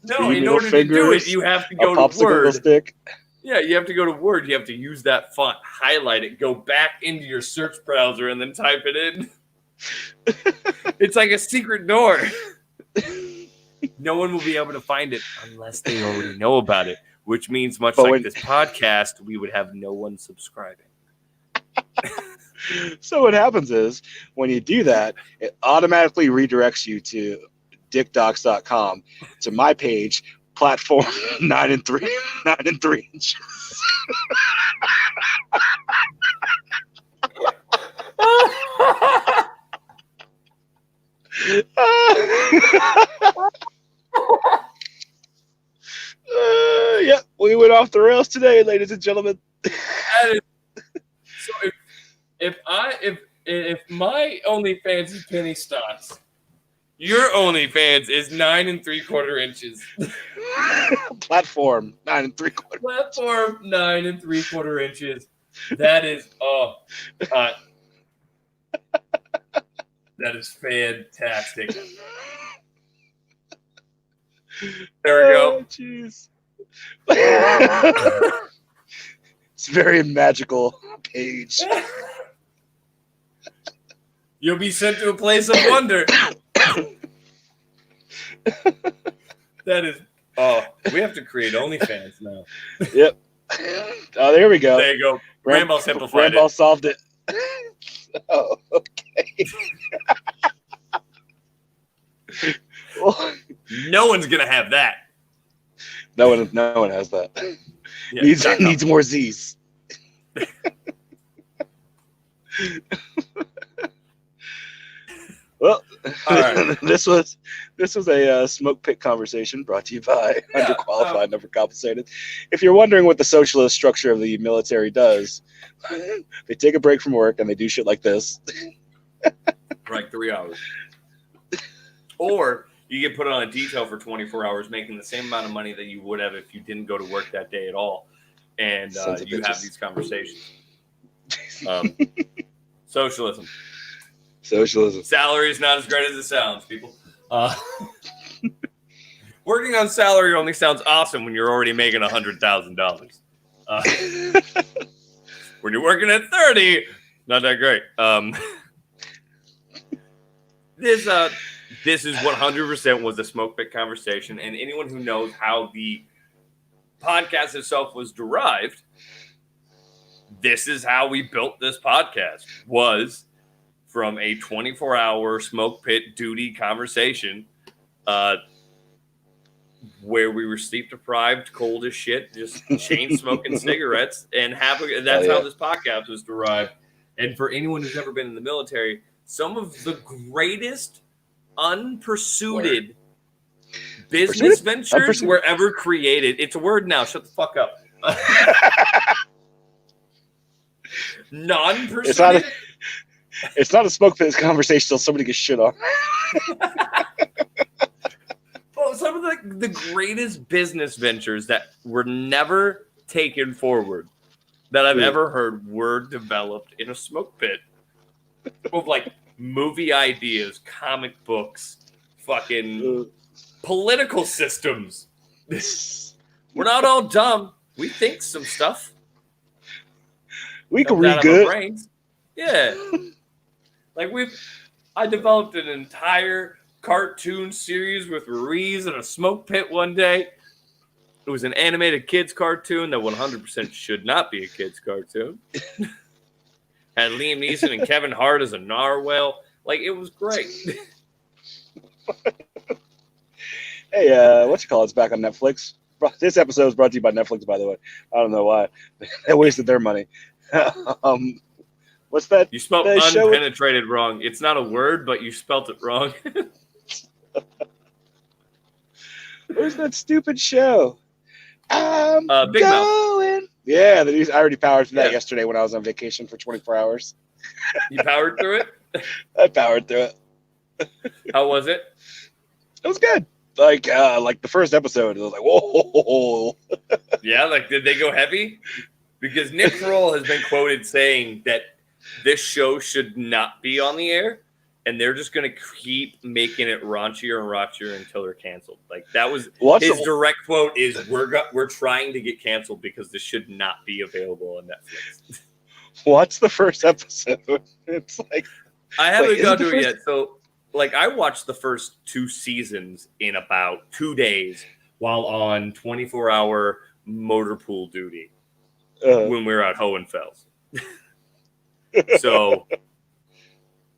No, 3 in middle order to do it, fingers, you have to A go to popsicle Word. stick. Yeah, you have to go to Word. You have to use that font, highlight it, go back into your search browser, and then type it in. It's like a secret door. No one will be able to find it unless they already know about it, which means much But like when- this podcast, we would have no one subscribing. So what happens is when you do that, it automatically redirects you to dickdocs.com to my page, platform 9 and 3 inches. Yeah, we went off the rails today, ladies and gentlemen. That is, so if my OnlyFans is penny stocks, your OnlyFans is 9 3/4 inches. Platform 9 3/4. Platform 9 3/4 inches. That is that is fantastic. There we go. Jeez. It's a very magical page. You'll be sent to a place of wonder. That is. Oh, we have to create OnlyFans now. Yep. Oh, there we go. There you go. Rambo simplified Rambo it. solved it. Oh, okay. Well, No one's gonna have that. no one has that. Yeah, Needs more Z's. Well, all right. this was a smoke pit conversation brought to you by underqualified, undercompensated. If you're wondering what the socialist structure of the military does, they take a break from work and they do shit like this. For like 3 hours. Or you get put on a detail for 24 hours, making the same amount of money that you would have if you didn't go to work that day at all. And you have these conversations. Socialism. Socialism. Salary is not as great as it sounds, people. Working on salary only sounds awesome when you're already making $100,000. When you're working at 30, not that great. This is 100% was a smoke pit conversation, and anyone who knows how the podcast itself was derived, this is how we built this podcast, was from a 24-hour smoke pit duty conversation where we were sleep deprived, cold as shit, just chain smoking cigarettes, and that's how this podcast was derived. And for anyone who's never been in the military, some of the greatest unpursued business ventures were ever created. It's a word now. Shut the fuck up. Non-pursued. It's not a smoke pit conversation till somebody gets shit on. Well, some of the greatest business ventures that were never taken forward that I've ever heard were developed in a smoke pit. Of like movie ideas, comic books, fucking political systems. We're not all dumb. We think some stuff. We can read good. Yeah. Like I developed an entire cartoon series with Ruiz in a smoke pit one day. It was an animated kids cartoon that 100% should not be a kids cartoon. Had Liam Neeson and Kevin Hart as a narwhal. Like, it was great. Hey, what you call it's back on Netflix. This episode was brought to you by Netflix, by the way. I don't know why. They wasted their money. What's that? You spelled unpenetrated wrong. It's not a word, but you spelt it wrong. Where's that stupid show? Big Mouth. Yeah, I already powered through that yesterday when I was on vacation for 24 hours. You powered through it? I powered through it. How was it? It was good. Like the first episode, it was like, whoa. Yeah, like, did they go heavy? Because Nick Kroll has been quoted saying that this show should not be on the air, and they're just going to keep making it raunchier and raunchier until they're canceled. Like, that was his direct quote is, we're trying to get canceled because this should not be available on Netflix. What's the first episode? It's like, I haven't gone to it yet. So, like, I watched the first 2 seasons in about 2 days while on 24-hour motor pool duty when we were at Hohenfels. So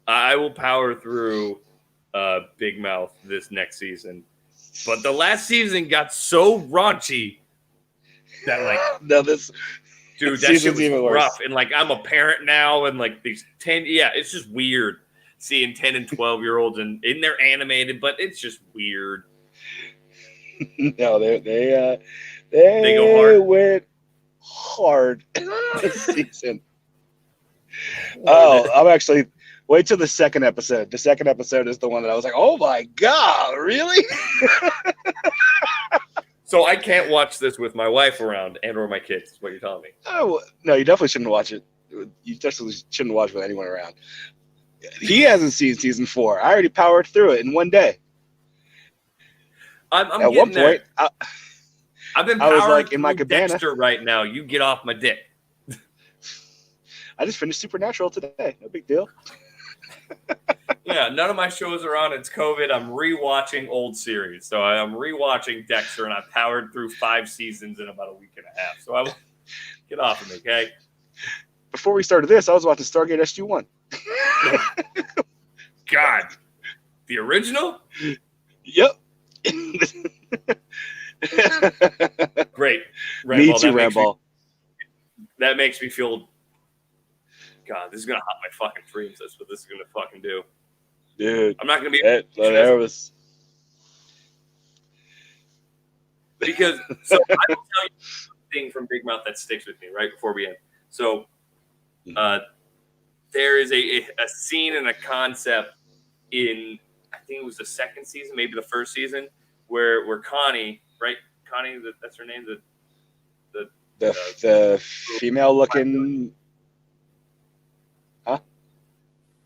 I will power through Big Mouth this next season. But the last season got so raunchy that, like, dude, that shit was rough. And, like, I'm a parent now, and, like, these 10, it's just weird. seeing 10 and 12-year-olds and they're animated, but it's just weird. No, they go hard. went hard this season. Oh, I'm actually wait till the second episode. The second episode is the one that I was like, oh my god, really? So I can't watch this with my wife around and or my kids, is what you're telling me. Oh no, you definitely shouldn't watch it. You definitely shouldn't watch it with anyone around. He hasn't seen season 4. I already powered through it in one day. I'm At one point, I've been I was powering like in my through cabana. Dexter right now. You get off my dick. I just finished Supernatural today. No big deal. Yeah, none of my shows are on. It's COVID. I'm rewatching old series. So I'm rewatching Dexter, and I powered through 5 seasons in about a week and a half. So I will get off of me, okay? Before we started this, I was watching Stargate SG-1. God. The original? Yep. Great. Me too, Ramball. That makes me feel... God, this is going to haunt my fucking dreams. That's what this is going to fucking do. Dude. I'm not going to be... There was... Because... So I will tell you something from Big Mouth that sticks with me right before we end. So there is a scene and a concept in... I think it was the second season, maybe the first season, where Connie, right? Connie, that's her name. The female looking, huh?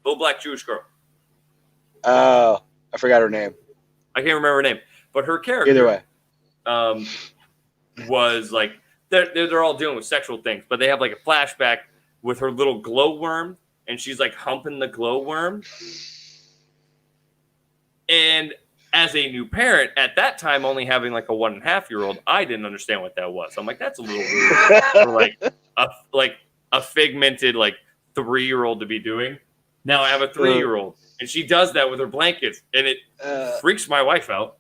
Little black Jewish girl. Oh, I forgot her name. I can't remember her name, but her character. Either way, was like they're all dealing with sexual things, but they have like a flashback with her little glowworm, and she's like humping the glowworm. And as a new parent, at that time, only having like a 1.5-year-old, I didn't understand what that was. I'm like, that's a little weird for like a figmented like 3-year-old to be doing. Now I have a 3-year-old, and she does that with her blankets, and it freaks my wife out.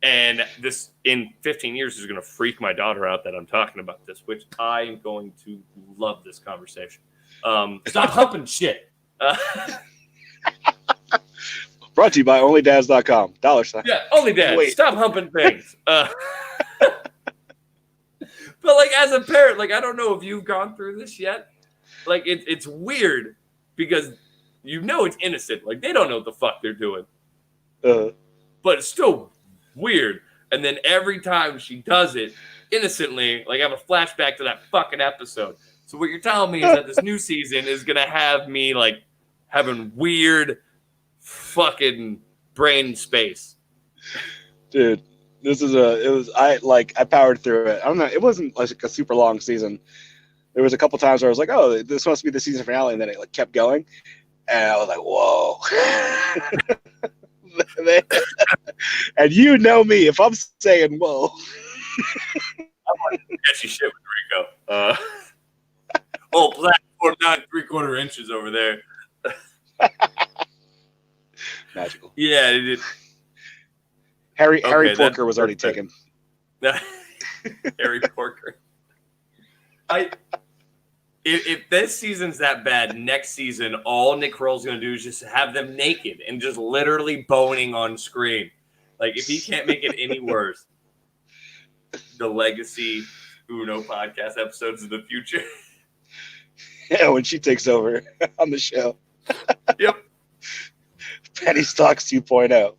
And this in 15 years is going to freak my daughter out that I'm talking about this, which I am going to love this conversation. Stop humping shit. Brought to you by OnlyDads.com. $. Yeah, OnlyDads. Wait. Stop humping things. But like as a parent, like I don't know if you've gone through this yet. Like it's weird because you know it's innocent. Like they don't know what the fuck they're doing. But it's still weird. And then every time she does it innocently, like I have a flashback to that fucking episode. So what you're telling me is that this new season is gonna have me like having weird fucking brain space. Dude, I powered through it. I don't know, it wasn't like a super long season. There was a couple times where I was like, oh, this must be the season finale, and then it like kept going, and I was like, whoa. And you know me, if I'm saying whoa. I'm like sketchy shit with Rico. Black 49 3/4 inches over there. Magical. Yeah, it did. Harry Porker was already taken. Harry Porker. If this season's that bad, next season all Nick Kroll's gonna do is just have them naked and just literally boning on screen. Like if he can't make it any worse, the Legacy Uno podcast episodes in the future. Yeah, when she takes over on the show. Yep. Penny Stocks 2.0.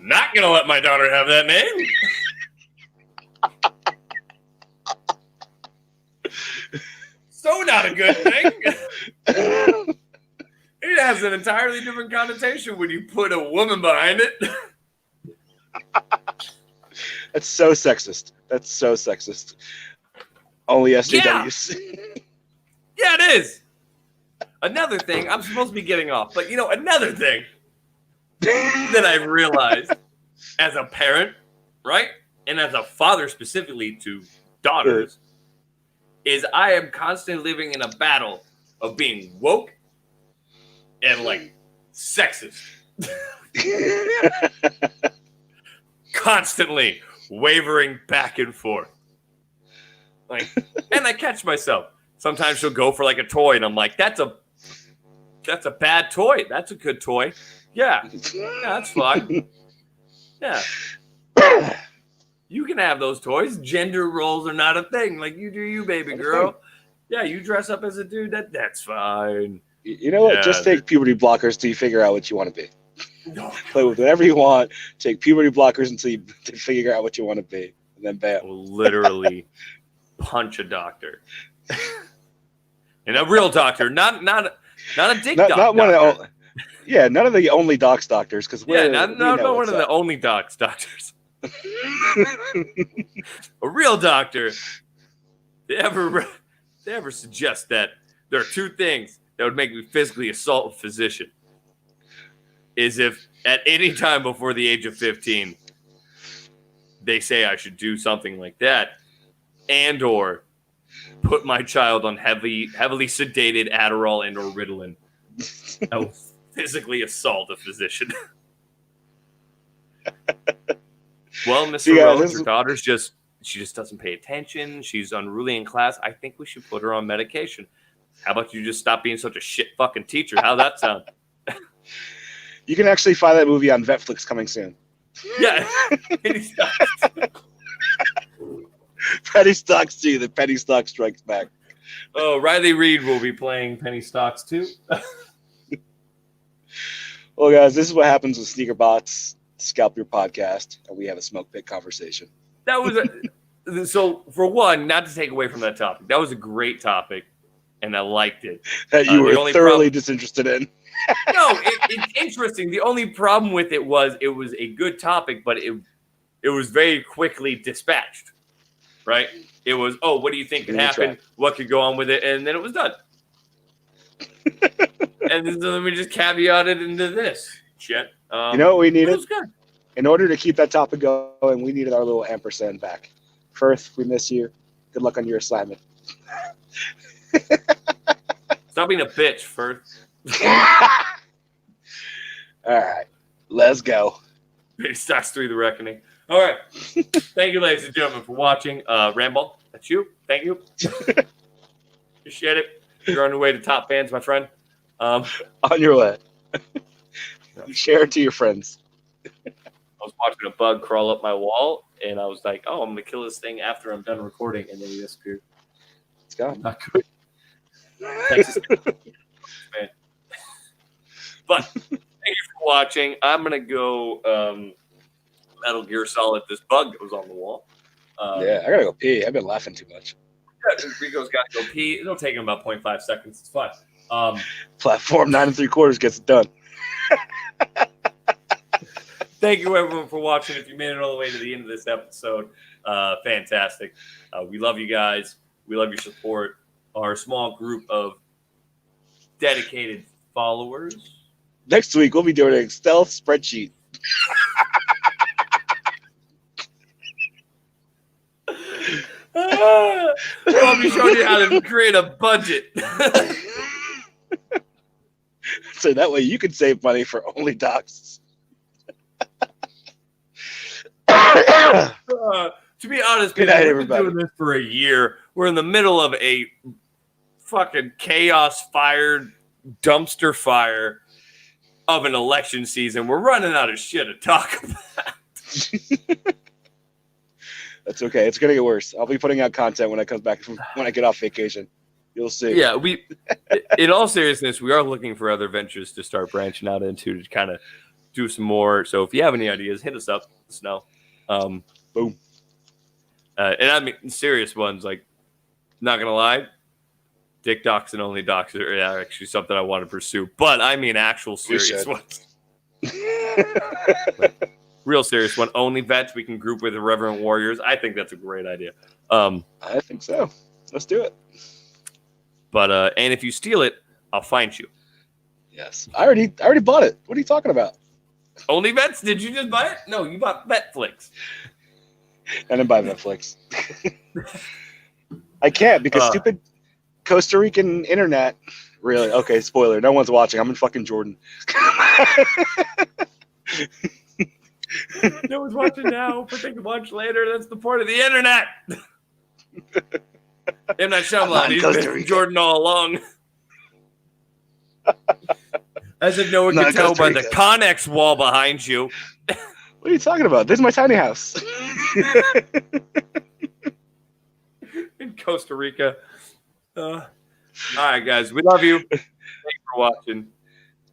Not gonna let my daughter have that name. So not a good thing. It has an entirely different connotation when you put a woman behind it. That's so sexist. Only SJWs. Yeah, it is. Another thing, I'm supposed to be getting off, but another thing that I realized as a parent, right? And as a father specifically to daughters, is I am constantly living in a battle of being woke and like sexist. Constantly wavering back and forth. Like, and I catch myself. Sometimes she'll go for like a toy, and I'm like, that's a that's a bad toy. That's a good toy. Yeah, that's fine. Yeah. You can have those toys. Gender roles are not a thing. Like, you do you, baby girl. Yeah, you dress up as a dude. That's fine. You know what? Just take puberty blockers till you figure out what you want to be. Play with whatever you want. Take puberty blockers until you figure out what you want to be. And then bam. We'll literally punch a doctor. And a real doctor, not a dick doctor. Not one of the, yeah, none of the only docs doctors. Not one of the only docs doctors. A real doctor. They ever suggest that there are two things that would make me physically assault a physician is if at any time before the age of 15 they say I should do something like that, and or put my child on heavily sedated Adderall and or Ritalin. I will physically assault a physician. Well, Mr. Rhodes, your daughter's she just doesn't pay attention. She's unruly in class. I think we should put her on medication. How about you just stop being such a shit fucking teacher? How'd that sound? You can actually find that movie on Netflix coming soon. Yeah. Penny Stocks 2, the Penny Stock Strikes Back. Oh, Riley Reid will be playing Penny Stocks too. Well, guys, this is what happens with Sneaker Bots Scalp Your Podcast, and we have a smoke pit conversation. That was so for one, not to take away from that topic. That was a great topic, and I liked it. That you were thoroughly disinterested in. No, it's interesting. The only problem with it was a good topic, but it was very quickly dispatched. Right? It was, what do you think could happen? What could go on with it? And then it was done. And then let me just caveat it into this shit. You know what we needed? It was good. In order to keep that topic going, we needed our little ampersand back. Firth, we miss you. Good luck on your assignment. Stop being a bitch, Firth. All right. Let's go. Penny Stocks 3, The Reckoning. All right. Thank you, ladies and gentlemen, for watching. Rambo, that's you. Thank you. Appreciate it. You're on your way to top fans, my friend. On your way. Share it to your friends. I was watching a bug crawl up my wall, and I was like, I'm going to kill this thing after I'm done recording, and then he disappeared. It's gone. Not good. Thanks. Man. But thank you for watching. I'm going to go Metal Gear Solid this bug that was on the wall. Yeah, I got to go pee. I've been laughing too much. Yeah, Rico's got to go pee. It'll take him about 0.5 seconds. It's fine. Platform 9 3/4 gets it done. Thank you, everyone, for watching. If you made it all the way to the end of this episode, fantastic. We love you guys. We love your support. Our small group of dedicated followers. Next week, we'll be doing an Excel spreadsheet. I'll be showing you how to create a budget. So that way you can save money for only docs. To be honest, we've been doing this for a year. We're in the middle of a fucking chaos-fired dumpster fire of an election season. We're running out of shit to talk about. That's okay. It's gonna get worse. I'll be putting out content when I get off vacation. You'll see. Yeah, in all seriousness, we are looking for other ventures to start branching out into to kind of do some more. So if you have any ideas, hit us up. Let us know. Boom. And I mean serious ones. Like, not gonna lie, dick docs and only docs are actually something I want to pursue. But I mean actual serious ones. Like, real serious one. Only vets we can group with irreverent warriors. I think that's a great idea. I think so. Let's do it. But and if you steal it, I'll find you. Yes. I already bought it. What are you talking about? Only vets? Did you just buy it? No, you bought Vetflix. I didn't buy Netflix. I can't because stupid Costa Rican internet. Really? Okay, spoiler. No one's watching. I'm in fucking Jordan. No one's watching now, but they can watch later. That's the point of the internet. M. Night Shyamalan, he's been Jordan all along. As if no one Not can tell Costa by the Rica. Connex wall behind you. What are you talking about? This is my tiny house. In Costa Rica. All right, guys. We love you. Thanks for watching.